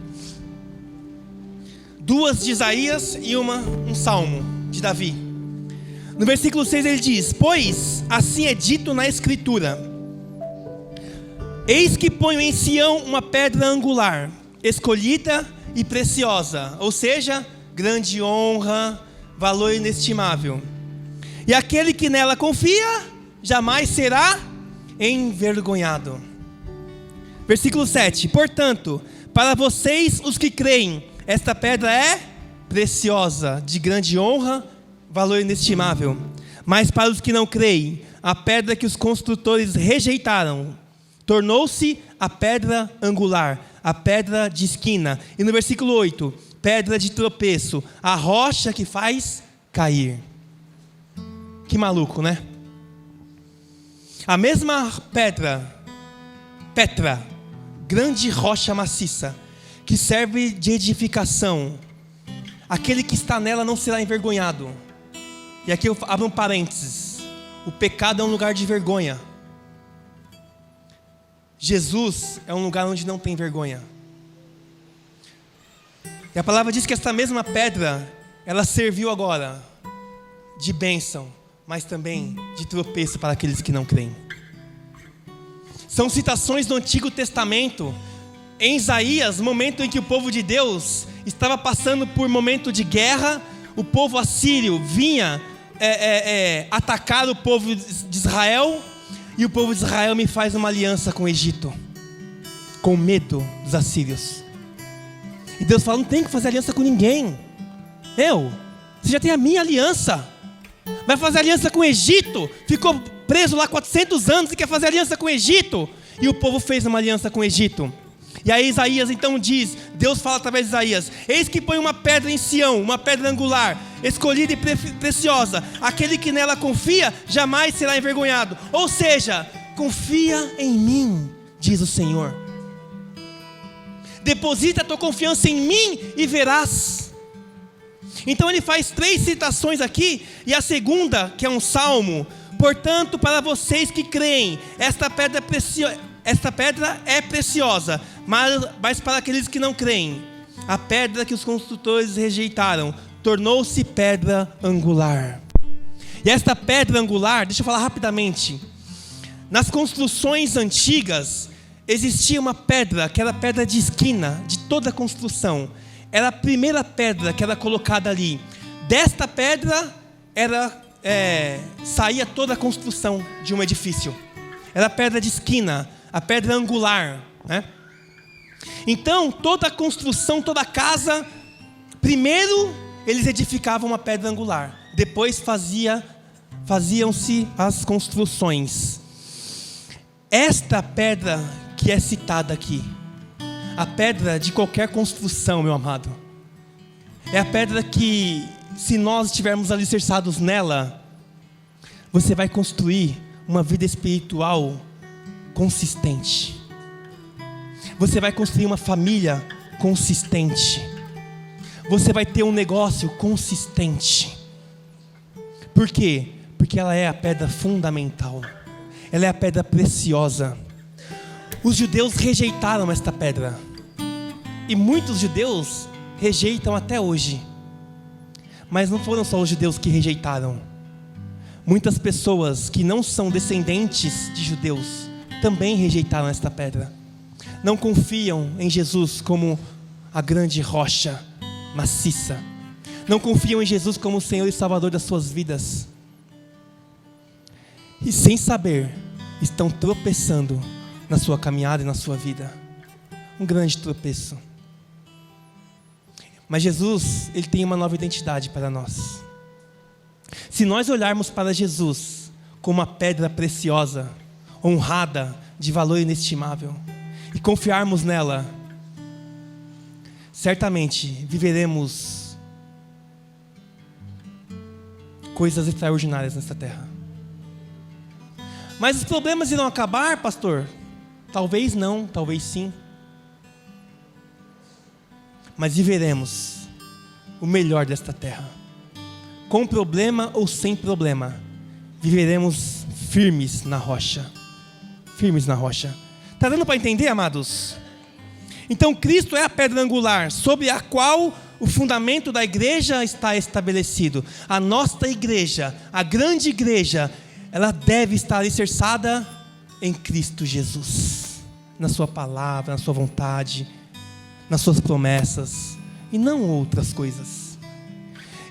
2 de Isaías e um salmo de Davi. No versículo 6 ele diz: pois assim é dito na Escritura: eis que ponho em Sião uma pedra angular, escolhida e preciosa, ou seja, grande honra, valor inestimável. E aquele que nela confia, jamais será envergonhado. Versículo 7. Portanto, para vocês os que creem, esta pedra é preciosa, de grande honra, valor inestimável. Mas para os que não creem, a pedra que os construtores rejeitaram, tornou-se a pedra angular, a pedra de esquina. E no versículo 8, pedra de tropeço, a rocha que faz cair. Que maluco, né? A mesma pedra, Petra, grande rocha maciça, que serve de edificação. Aquele que está nela não será envergonhado. E aqui eu abro um parênteses. O pecado é um lugar de vergonha. Jesus é um lugar onde não tem vergonha. E a palavra diz que essa mesma pedra, ela serviu agora de bênção mas também de tropeço para aqueles que não creem. São citações do Antigo Testamento, em Isaías, momento em que o povo de Deus estava passando por momento de guerra. O povo assírio vinha atacar o povo de Israel, e o povo de Israel me faz uma aliança com o Egito, com medo dos assírios. E Deus fala: não tem que fazer aliança com ninguém. Você já tem a minha aliança. Vai fazer aliança com o Egito? Ficou preso lá 400 anos e quer fazer aliança com o Egito? E o povo fez uma aliança com o Egito. E aí Isaías então diz, Deus fala através de Isaías: eis que põe uma pedra em Sião, uma pedra angular, escolhida e preciosa. Aquele que nela confia jamais será envergonhado. Ou seja, confia em mim, diz o Senhor. Deposita a tua confiança em mim e verás. Então ele faz 3 citações aqui, e a segunda, que é um salmo: portanto, para vocês que creem, esta pedra é preciosa, mas para aqueles que não creem, a pedra que os construtores rejeitaram tornou-se pedra angular. E esta pedra angular, deixa eu falar rapidamente. Nas construções antigas existia uma pedra, que era a pedra de esquina de toda a construção. Era a primeira pedra que era colocada ali. Desta pedra saía toda a construção de um edifício. Era a pedra de esquina, a pedra angular, né? Então toda a construção, toda a casa, primeiro eles edificavam uma pedra angular, depois faziam-se as construções. Esta pedra que é citada aqui, a pedra de qualquer construção, meu amado, é a pedra que, se nós estivermos alicerçados nela, você vai construir uma vida espiritual consistente. Você vai construir uma família consistente. Você vai ter um negócio consistente. Por quê? Porque ela é a pedra fundamental. Ela é a pedra preciosa. Os judeus rejeitaram esta pedra. E muitos judeus rejeitam até hoje. Mas não foram só os judeus que rejeitaram. Muitas pessoas que não são descendentes de judeus também rejeitaram esta pedra. Não confiam em Jesus como a grande rocha maciça. Não confiam em Jesus como o Senhor e Salvador das suas vidas. E sem saber, estão tropeçando na sua caminhada e na sua vida. Um grande tropeço. Mas Jesus, Ele tem uma nova identidade para nós. Se nós olharmos para Jesus como uma pedra preciosa, honrada, de valor inestimável, e confiarmos nela, certamente viveremos coisas extraordinárias nesta terra. Mas os problemas irão acabar, pastor? Talvez não, talvez sim. Mas viveremos o melhor desta terra. Com problema ou sem problema, viveremos firmes na rocha. Firmes na rocha. Está dando para entender, amados? Então Cristo é a pedra angular, sobre a qual o fundamento da igreja está estabelecido. A nossa igreja, a grande igreja, ela deve estar alicerçada em Cristo Jesus, na sua palavra, na sua vontade, nas suas promessas, e não outras coisas.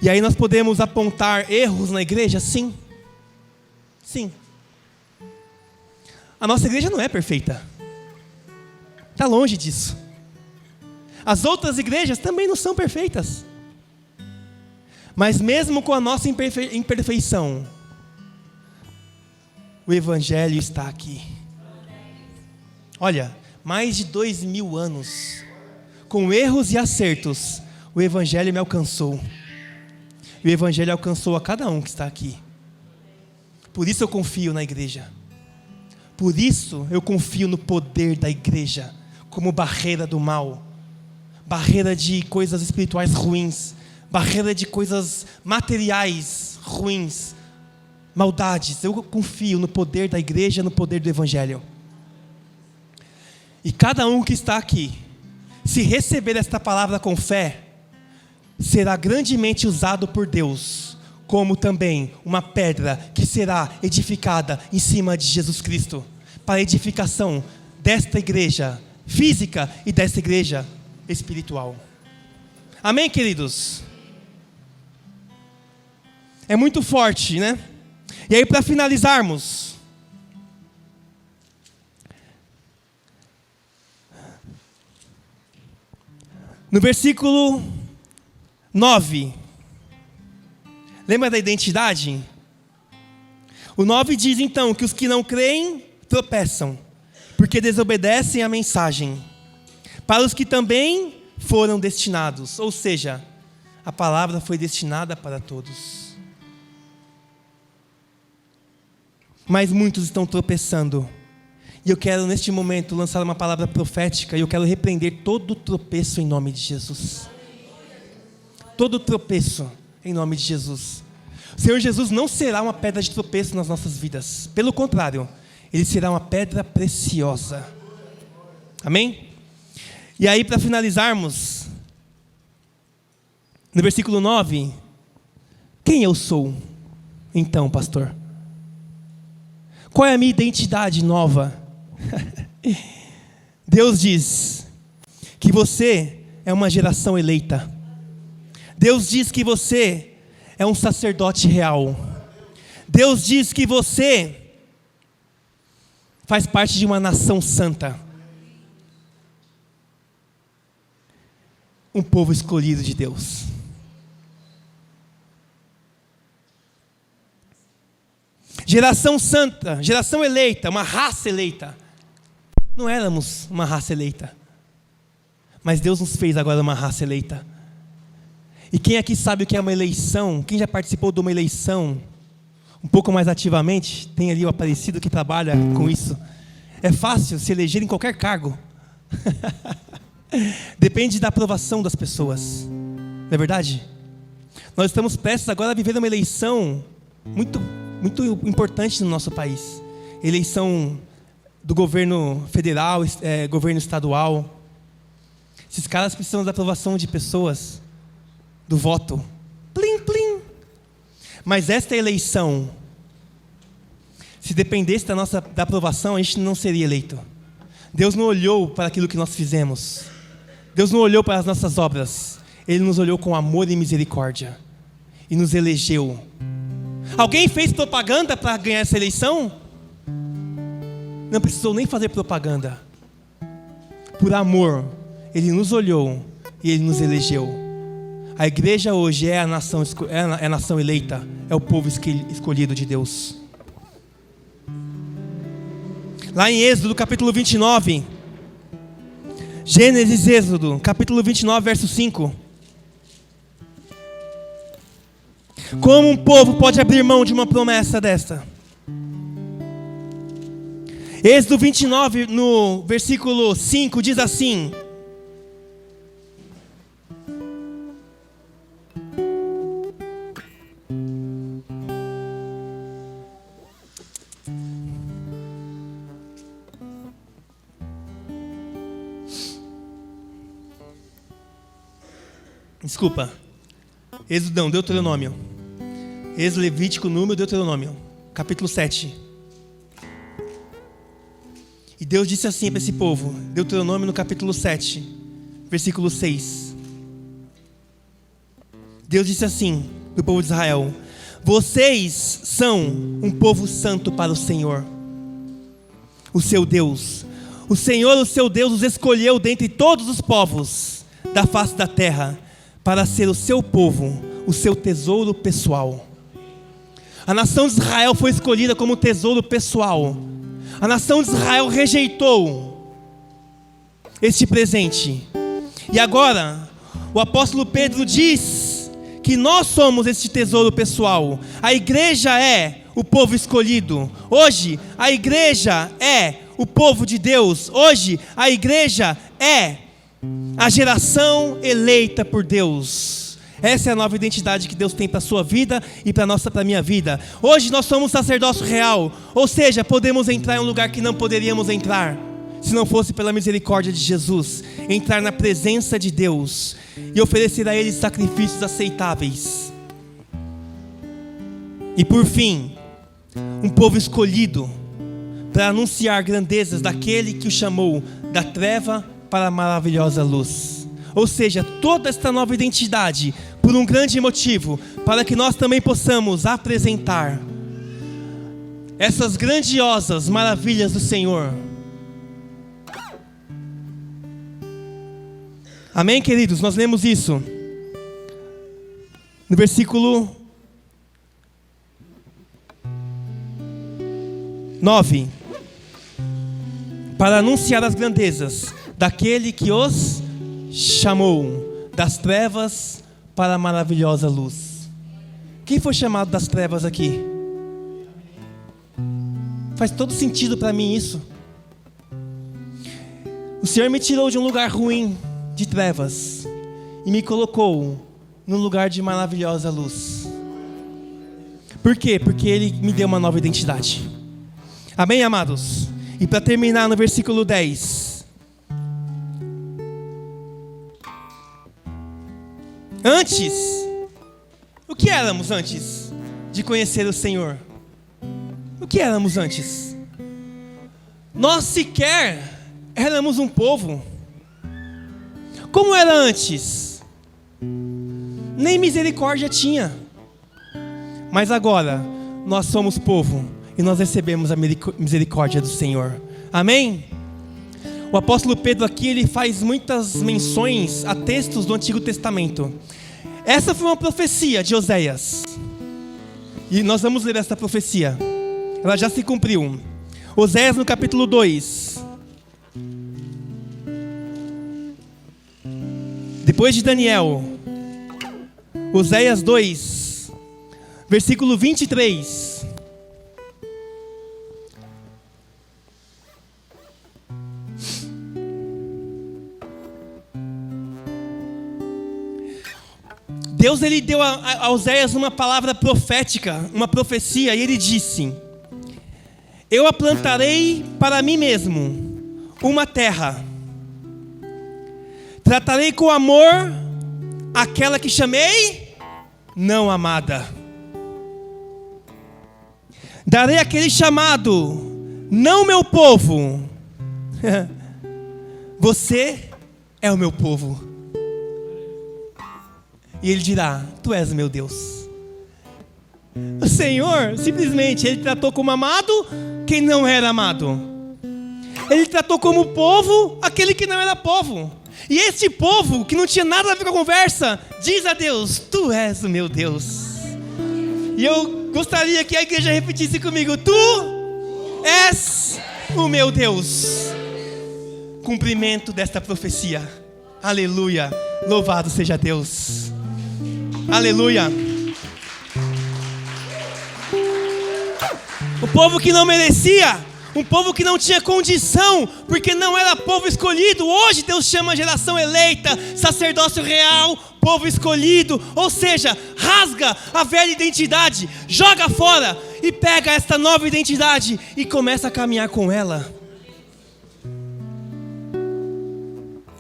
E aí nós podemos apontar erros na igreja? Sim. Sim. A nossa igreja não é perfeita. Está longe disso. As outras igrejas também não são perfeitas. Mas mesmo com a nossa imperfeição, o Evangelho está aqui. Olha, mais de 2000 anos, com erros e acertos, o Evangelho me alcançou. E o Evangelho alcançou a cada um que está aqui. Por isso eu confio na igreja. Por isso eu confio no poder da igreja, como barreira do mal, barreira de coisas espirituais ruins, barreira de coisas materiais ruins, maldades. Eu confio no poder da igreja, no poder do Evangelho. E cada um que está aqui, se receber esta palavra com fé, será grandemente usado por Deus como também uma pedra que será edificada em cima de Jesus Cristo, para a edificação desta igreja física e desta igreja espiritual. Amém, queridos? É muito forte, né? E aí, para finalizarmos, no versículo 9, lembra da identidade? O 9 diz então que os que não creem tropeçam, porque desobedecem à mensagem, para os que também foram destinados, ou seja, a palavra foi destinada para todos. Mas muitos estão tropeçando, e eu quero neste momento lançar uma palavra profética, e eu quero repreender todo tropeço em nome de Jesus. Todo tropeço em nome de Jesus. O Senhor Jesus não será uma pedra de tropeço nas nossas vidas, pelo contrário, Ele será uma pedra preciosa. Amém? E aí, para finalizarmos, no versículo 9, quem eu sou, então, pastor? Qual é a minha identidade nova? Deus diz que você é uma geração eleita. Deus diz que você é um sacerdote real. Deus diz que você faz parte de uma nação santa. Um povo escolhido de Deus. Geração santa, geração eleita, uma raça eleita. Não éramos uma raça eleita, mas Deus nos fez agora uma raça eleita. E quem aqui sabe o que é uma eleição? Quem já participou de uma eleição um pouco mais ativamente? Tem ali o Aparecido que trabalha com isso. É fácil se eleger em qualquer cargo. Depende da aprovação das pessoas. Não é verdade? Nós estamos prestes agora a viver uma eleição muito importante no nosso país. Eleição do governo federal, governo estadual. Esses caras precisam da aprovação de pessoas, do voto. Plim, plim. Mas esta eleição, se dependesse da aprovação, a gente não seria eleito. Deus não olhou para aquilo que nós fizemos. Deus não olhou para as nossas obras. Ele nos olhou com amor e misericórdia e nos elegeu. Alguém fez propaganda para ganhar essa eleição? Não precisou nem fazer propaganda. Por amor, Ele nos olhou e Ele nos elegeu. A igreja hoje é a nação eleita, é o povo escolhido de Deus. Lá em Êxodo, capítulo 29, Gênesis, Êxodo, capítulo 29, verso 5. Como um povo pode abrir mão de uma promessa desta? Êxodo 29, no versículo 5, diz assim: Desculpa. Êxodo não, Deuteronômio. Êxodo, Levítico, Número, Deuteronômio. Capítulo 7. E Deus disse assim para esse povo. Deuteronômio no capítulo 7. Versículo 6. Deus disse assim do povo de Israel: vocês são um povo santo para o Senhor, o seu Deus. O Senhor, o seu Deus, os escolheu dentre todos os povos da face da terra para ser o seu povo, o seu tesouro pessoal. A nação de Israel foi escolhida como tesouro pessoal. A nação de Israel rejeitou este presente. E agora, o apóstolo Pedro diz que nós somos este tesouro pessoal. A igreja é o povo escolhido. Hoje, a igreja é o povo de Deus. Hoje, a igreja é a geração eleita por Deus. Essa é a nova identidade que Deus tem para a sua vida e para a minha vida. Hoje nós somos sacerdócio real, ou seja, podemos entrar em um lugar que não poderíamos entrar se não fosse pela misericórdia de Jesus. Entrar na presença de Deus e oferecer a Ele sacrifícios aceitáveis. E por fim, um povo escolhido para anunciar grandezas daquele que o chamou da treva para a maravilhosa luz. Ou seja, toda esta nova identidade, por um grande motivo, para que nós também possamos apresentar essas grandiosas maravilhas do Senhor. Amém, queridos? Nós lemos isso no versículo 9. Para anunciar as grandezas daquele que os chamou das trevas para a maravilhosa luz. Quem foi chamado das trevas aqui? Faz todo sentido para mim isso. O Senhor me tirou de um lugar ruim, de trevas, e me colocou num lugar de maravilhosa luz. Por quê? Porque Ele me deu uma nova identidade. Amém, amados? E para terminar no versículo 10. Antes, o que éramos antes de conhecer o Senhor? O que éramos antes? Nós sequer éramos um povo. Como era antes? Nem misericórdia tinha. Mas agora, nós somos povo e nós recebemos a misericórdia do Senhor. Amém? O apóstolo Pedro aqui, ele faz muitas menções a textos do Antigo Testamento. Essa foi uma profecia de Oséias. E nós vamos ler essa profecia. Ela já se cumpriu. Oséias no capítulo 2. Depois de Daniel, Oséias 2, versículo 23. Deus, ele deu a Oséias uma palavra profética, uma profecia, e ele disse: eu a plantarei para mim mesmo uma terra, tratarei com amor aquela que chamei não amada, darei aquele chamado não meu povo, você é o meu povo. E Ele dirá: tu és o meu Deus. O Senhor, simplesmente, Ele tratou como amado quem não era amado. Ele tratou como povo aquele que não era povo. E esse povo, que não tinha nada a ver com a conversa, diz a Deus: tu és o meu Deus. E eu gostaria que a igreja repetisse comigo: tu és o meu Deus. Cumprimento desta profecia. Aleluia. Louvado seja Deus. Aleluia. O povo que não merecia, um povo que não tinha condição, porque não era povo escolhido. Hoje Deus chama a geração eleita, sacerdócio real, povo escolhido. Ou seja, rasga a velha identidade, joga fora e pega esta nova identidade e começa a caminhar com ela.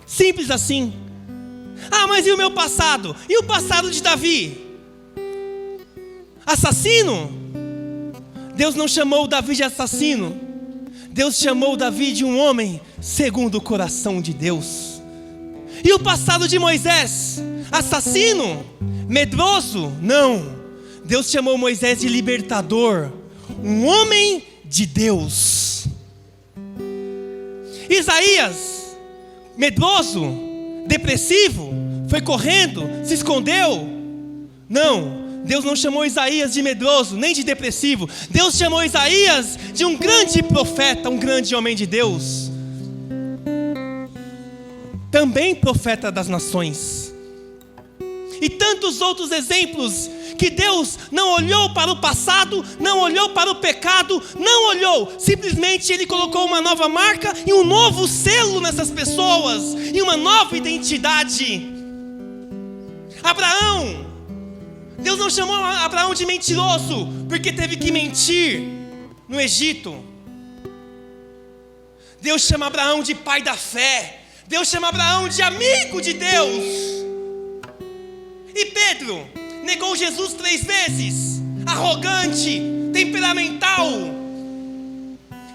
Simples assim. Ah, mas e o meu passado? E o passado de Davi? Assassino? Deus não chamou Davi de assassino. Deus chamou Davi de um homem segundo o coração de Deus. E o passado de Moisés? Assassino? Medroso? Não. Deus chamou Moisés de libertador, um homem de Deus. Isaías? Medroso? Depressivo? Foi correndo? Se escondeu? Não. Deus não chamou Isaías de medroso, nem de depressivo. Deus chamou Isaías de um grande profeta, um grande homem de Deus. Também profeta das nações. E tantos outros exemplos que Deus não olhou para o passado, não olhou para o pecado, não olhou. Simplesmente Ele colocou uma nova marca e um novo selo nessas pessoas, e uma nova identidade. Abraão, Deus não chamou Abraão de mentiroso, porque teve que mentir no Egito. Deus chama Abraão de pai da fé. Deus chama Abraão de amigo de Deus. E Pedro negou Jesus 3 vezes. arrogante, temperamental.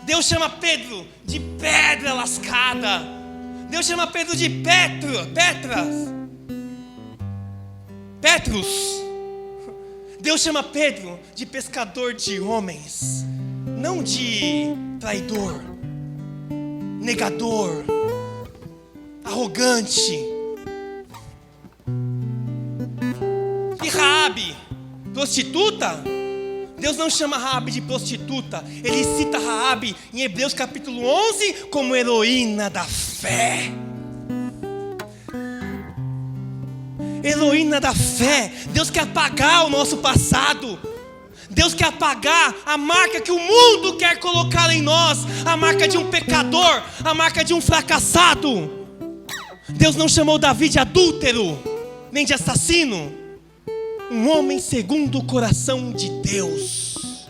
Deus chama Pedro de pedra lascada. Deus chama Pedro de Petrus. Deus chama Pedro de pescador de homens, não de traidor, negador, arrogante. E Raabe, prostituta? Deus não chama Raabe de prostituta. Ele cita Raabe em Hebreus capítulo 11 como heroína da fé. Heroína da fé. Deus quer apagar o nosso passado. Deus quer apagar a marca que o mundo quer colocar em nós, a marca de um pecador, a marca de um fracassado. Deus não chamou Davi de adúltero, nem de assassino. Um homem segundo o coração de Deus.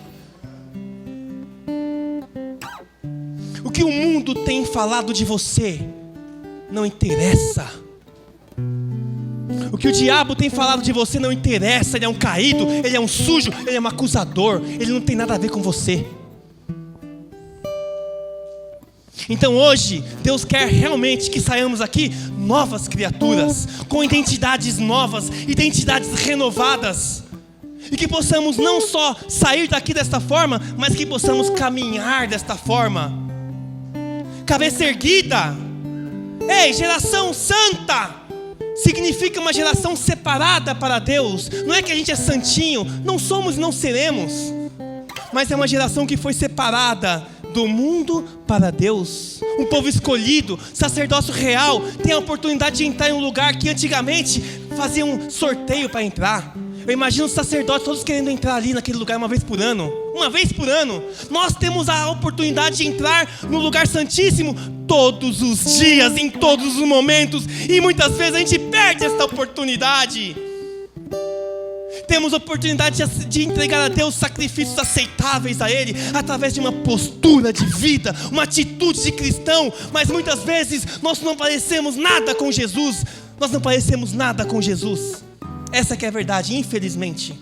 O que o mundo tem falado de você não interessa. O que o diabo tem falado de você não interessa. Ele é um caído, ele é um sujo, ele é um acusador. Ele não tem nada a ver com você. Então hoje, Deus quer realmente que saiamos aqui novas criaturas, com identidades novas, identidades renovadas. E que possamos não só sair daqui desta forma, mas que possamos caminhar desta forma. Cabeça erguida. Ei, geração santa significa uma geração separada para Deus. Não é que a gente é santinho, não somos e não seremos, mas é uma geração que foi separada do mundo para Deus. Um povo escolhido, sacerdócio real, tem a oportunidade de entrar em um lugar que antigamente fazia um sorteio para entrar. Eu imagino os sacerdotes todos querendo entrar ali naquele lugar uma vez por ano. Uma vez por ano. Nós temos a oportunidade de entrar no lugar santíssimo todos os dias, em todos os momentos. E muitas vezes a gente perde essa oportunidade. Temos a oportunidade de entregar a Deus sacrifícios aceitáveis a Ele, através de uma postura de vida, uma atitude de cristão. Mas muitas vezes nós não parecemos nada com Jesus. Nós não parecemos nada com Jesus. Essa que é a verdade, infelizmente.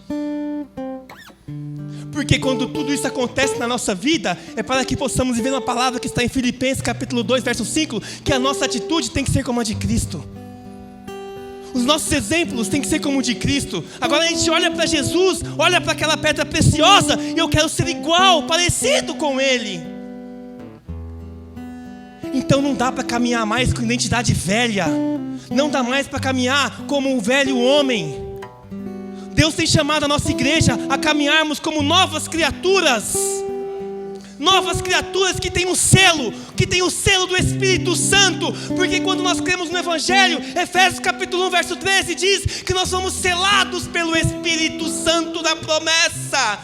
Porque quando tudo isso acontece na nossa vida, é para que possamos viver uma palavra que está em Filipenses capítulo 2, verso 5, que a nossa atitude tem que ser como a de Cristo. Os nossos exemplos têm que ser como o de Cristo. Agora a gente olha para Jesus, olha para aquela pedra preciosa, e eu quero ser igual, parecido com Ele. Então não dá para caminhar mais com identidade velha. Não dá mais para caminhar como um velho homem. Deus tem chamado a nossa igreja a caminharmos como novas criaturas. Novas criaturas que têm um selo, que têm o selo do Espírito Santo. Porque quando nós cremos no Evangelho, Efésios capítulo 1, verso 13 diz que nós somos selados pelo Espírito Santo da promessa.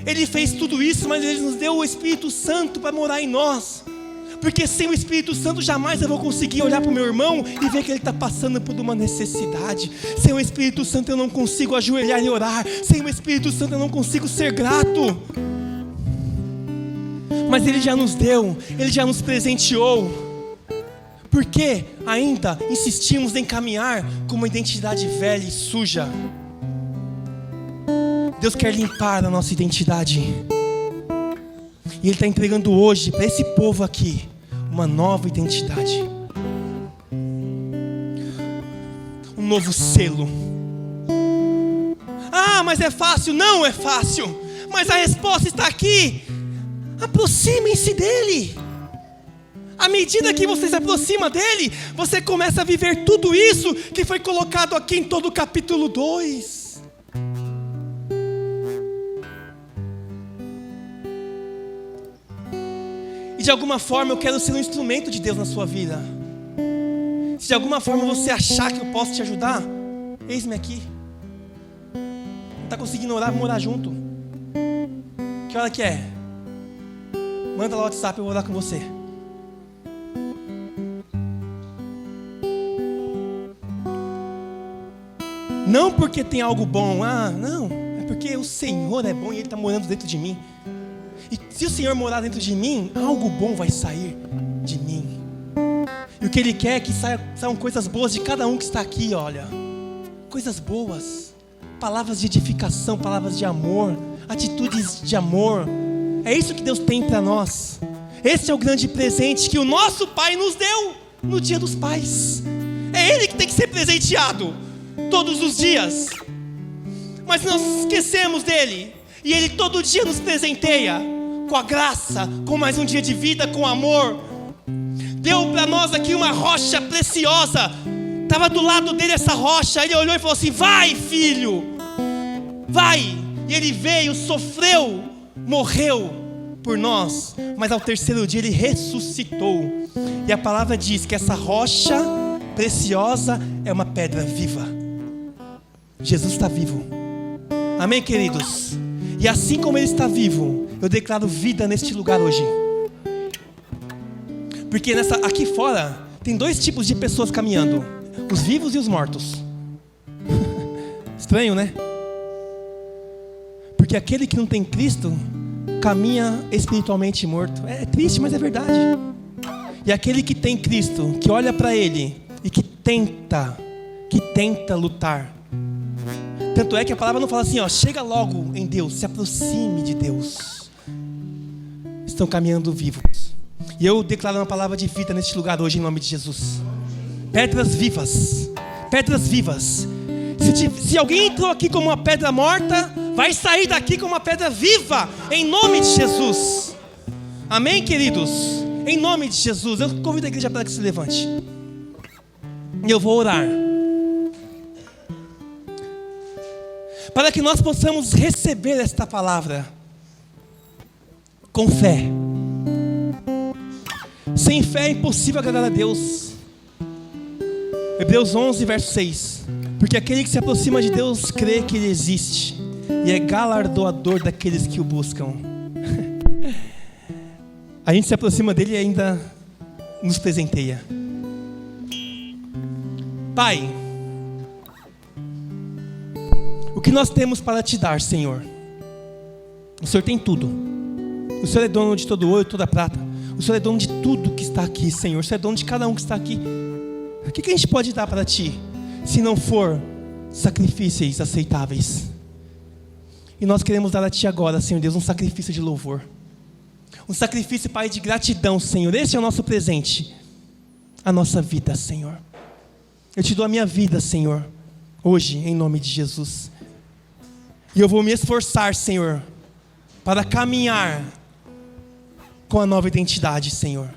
Ele fez tudo isso, mas Ele nos deu o Espírito Santo para morar em nós. Porque sem o Espírito Santo jamais eu vou conseguir olhar para o meu irmão e ver que ele está passando por uma necessidade. Sem o Espírito Santo eu não consigo ajoelhar e orar. Sem o Espírito Santo eu não consigo ser grato. Mas Ele já nos deu, Ele já nos presenteou. Por que ainda insistimos em caminhar com uma identidade velha e suja? Deus quer limpar a nossa identidade. E Ele está entregando hoje para esse povo aqui uma nova identidade, um novo selo. Ah, mas é fácil? Não é fácil, mas a resposta está aqui. Aproximem-se dEle. À medida que você se aproxima dEle, você começa a viver tudo isso que foi colocado aqui em todo o capítulo 2. De alguma forma eu quero ser um instrumento de Deus na sua vida. Se de alguma forma você achar que eu posso te ajudar, eis-me aqui. Não está conseguindo orar, vamos orar junto. Que hora que é? Manda lá o WhatsApp, eu vou orar com você. Não porque tem algo bom, não, é porque o Senhor é bom e Ele está morando dentro de mim. E se o Senhor morar dentro de mim, algo bom vai sair de mim. E o que Ele quer é que saiam coisas boas de cada um que está aqui, olha. Coisas boas. palavras de edificação, palavras de amor, atitudes de amor. É isso que Deus tem para nós. Esse é o grande presente que o nosso Pai nos deu no Dia dos Pais. É Ele que tem que ser presenteado todos os dias. Mas nós esquecemos dele. E Ele todo dia nos presenteia com a graça, com mais um dia de vida, com amor. Deu para nós aqui uma rocha preciosa. Estava do lado dele essa rocha. Ele olhou e falou assim: vai, filho, vai. E ele veio, sofreu, morreu por nós, mas ao terceiro dia ele ressuscitou. E a palavra diz que essa rocha preciosa é uma pedra viva. Jesus está vivo. Amém, queridos? E assim como Ele está vivo, eu declaro vida neste lugar hoje. Porque aqui fora tem dois tipos de pessoas caminhando: os vivos e os mortos. Estranho, né? Porque aquele que não tem Cristo caminha espiritualmente morto. É triste, mas é verdade. E aquele que tem Cristo, que olha para Ele e que tenta lutar. Tanto é que a palavra não fala assim, ó, chega logo em Deus, se aproxime de Deus. Estão caminhando vivos. E eu declaro uma palavra de vida neste lugar hoje, em nome de Jesus. Pedras vivas. Pedras vivas. Se alguém entrou aqui como uma pedra morta, vai sair daqui como uma pedra viva, em nome de Jesus. Amém, queridos? Em nome de Jesus. Eu convido a igreja para que se levante. E eu vou orar, para que nós possamos receber esta palavra com fé. Sem fé é impossível agradar a Deus. Hebreus 11, verso 6. Porque aquele que se aproxima de Deus crê que Ele existe e é galardoador daqueles que o buscam. A gente se aproxima dele e ainda nos presenteia. Pai, o que nós temos para te dar, Senhor? O Senhor tem tudo. O Senhor é dono de todo ouro, toda prata. O Senhor é dono de tudo que está aqui, Senhor. O Senhor é dono de cada um que está aqui. O que a gente pode dar para Ti, se não for sacrifícios aceitáveis? E nós queremos dar a Ti agora, Senhor Deus, um sacrifício de louvor. Um sacrifício, Pai, de gratidão, Senhor. Esse é o nosso presente. A nossa vida, Senhor. Eu Te dou a minha vida, Senhor, hoje, em nome de Jesus. E eu vou me esforçar, Senhor, para caminhar com a nova identidade, Senhor.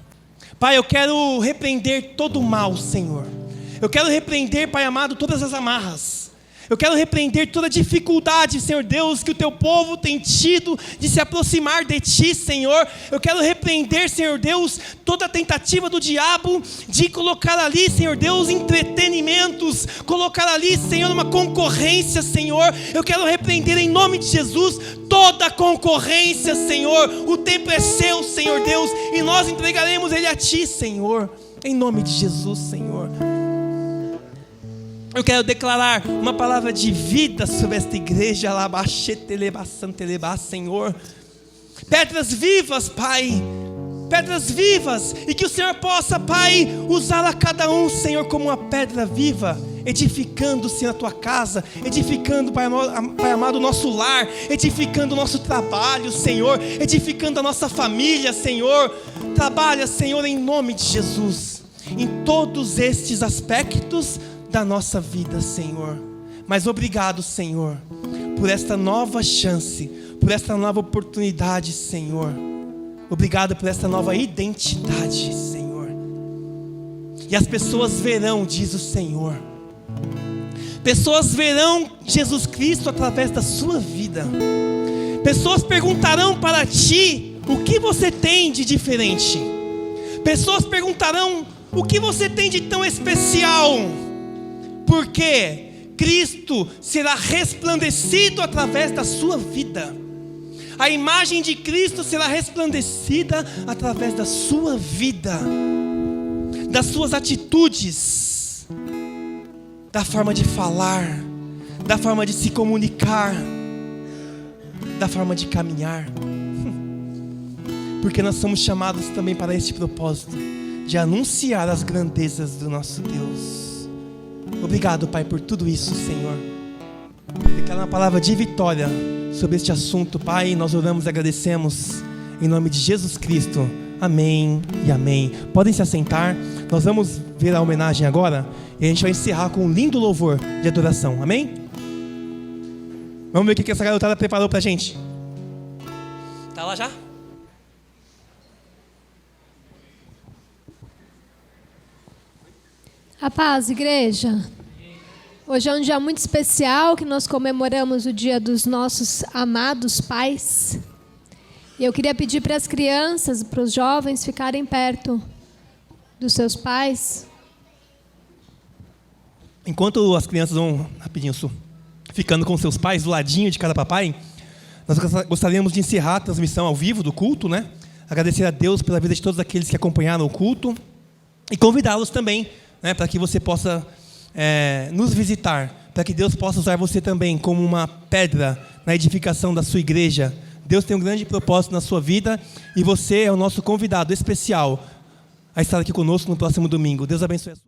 Pai, eu quero repreender todo o mal, Senhor. Eu quero repreender, Pai amado, todas as amarras. Eu quero repreender toda dificuldade, Senhor Deus, que o Teu povo tem tido de se aproximar de Ti, Senhor. Eu quero repreender, Senhor Deus, toda tentativa do diabo de colocar ali, Senhor Deus, entretenimentos, colocar ali, Senhor, uma concorrência, Senhor. Eu quero repreender em nome de Jesus toda concorrência, Senhor. O tempo é Seu, Senhor Deus, e nós entregaremos ele a Ti, Senhor, em nome de Jesus, Senhor. Eu quero declarar uma palavra de vida sobre esta igreja, Senhor. Pedras vivas, Pai. Pedras vivas. E que o Senhor possa, Pai, usar a cada um, Senhor, como uma pedra viva, edificando, Senhor, a Tua casa, edificando, Pai amado, o nosso lar, edificando o nosso trabalho, Senhor, edificando a nossa família, Senhor. Trabalha, Senhor, em nome de Jesus, em todos estes aspectos da nossa vida, Senhor. Mas obrigado, Senhor, por esta nova chance, por esta nova oportunidade, Senhor. Obrigado por esta nova identidade, Senhor. E as pessoas verão, diz o Senhor. Pessoas verão Jesus Cristo através da sua vida. Pessoas perguntarão para Ti: o que você tem de diferente? Pessoas perguntarão: o que você tem de tão especial? Porque Cristo será resplandecido através da sua vida. A imagem de Cristo será resplandecida através da sua vida, das suas atitudes, da forma de falar, da forma de se comunicar, da forma de caminhar. Porque nós somos chamados também para este propósito, de anunciar as grandezas do nosso Deus. Obrigado, Pai, por tudo isso, Senhor. Declara uma palavra de vitória sobre este assunto, Pai. Nós oramos e agradecemos em nome de Jesus Cristo. Amém e amém. Podem se assentar. Nós vamos ver a homenagem agora e a gente vai encerrar com um lindo louvor de adoração. Amém? Vamos ver o que essa garotada preparou pra gente. Tá lá já? A paz, igreja. Hoje é um dia muito especial que nós comemoramos o dia dos nossos amados pais. E eu queria pedir para as crianças, para os jovens ficarem perto dos seus pais. Enquanto as crianças vão, rapidinho, ficando com seus pais do ladinho de cada papai, nós gostaríamos de encerrar a transmissão ao vivo do culto, né? Agradecer a Deus pela vida de todos aqueles que acompanharam o culto e convidá-los também, né, para que você possa nos visitar, para que Deus possa usar você também como uma pedra na edificação da sua igreja. Deus tem um grande propósito na sua vida e você é o nosso convidado especial a estar aqui conosco no próximo domingo. Deus abençoe a sua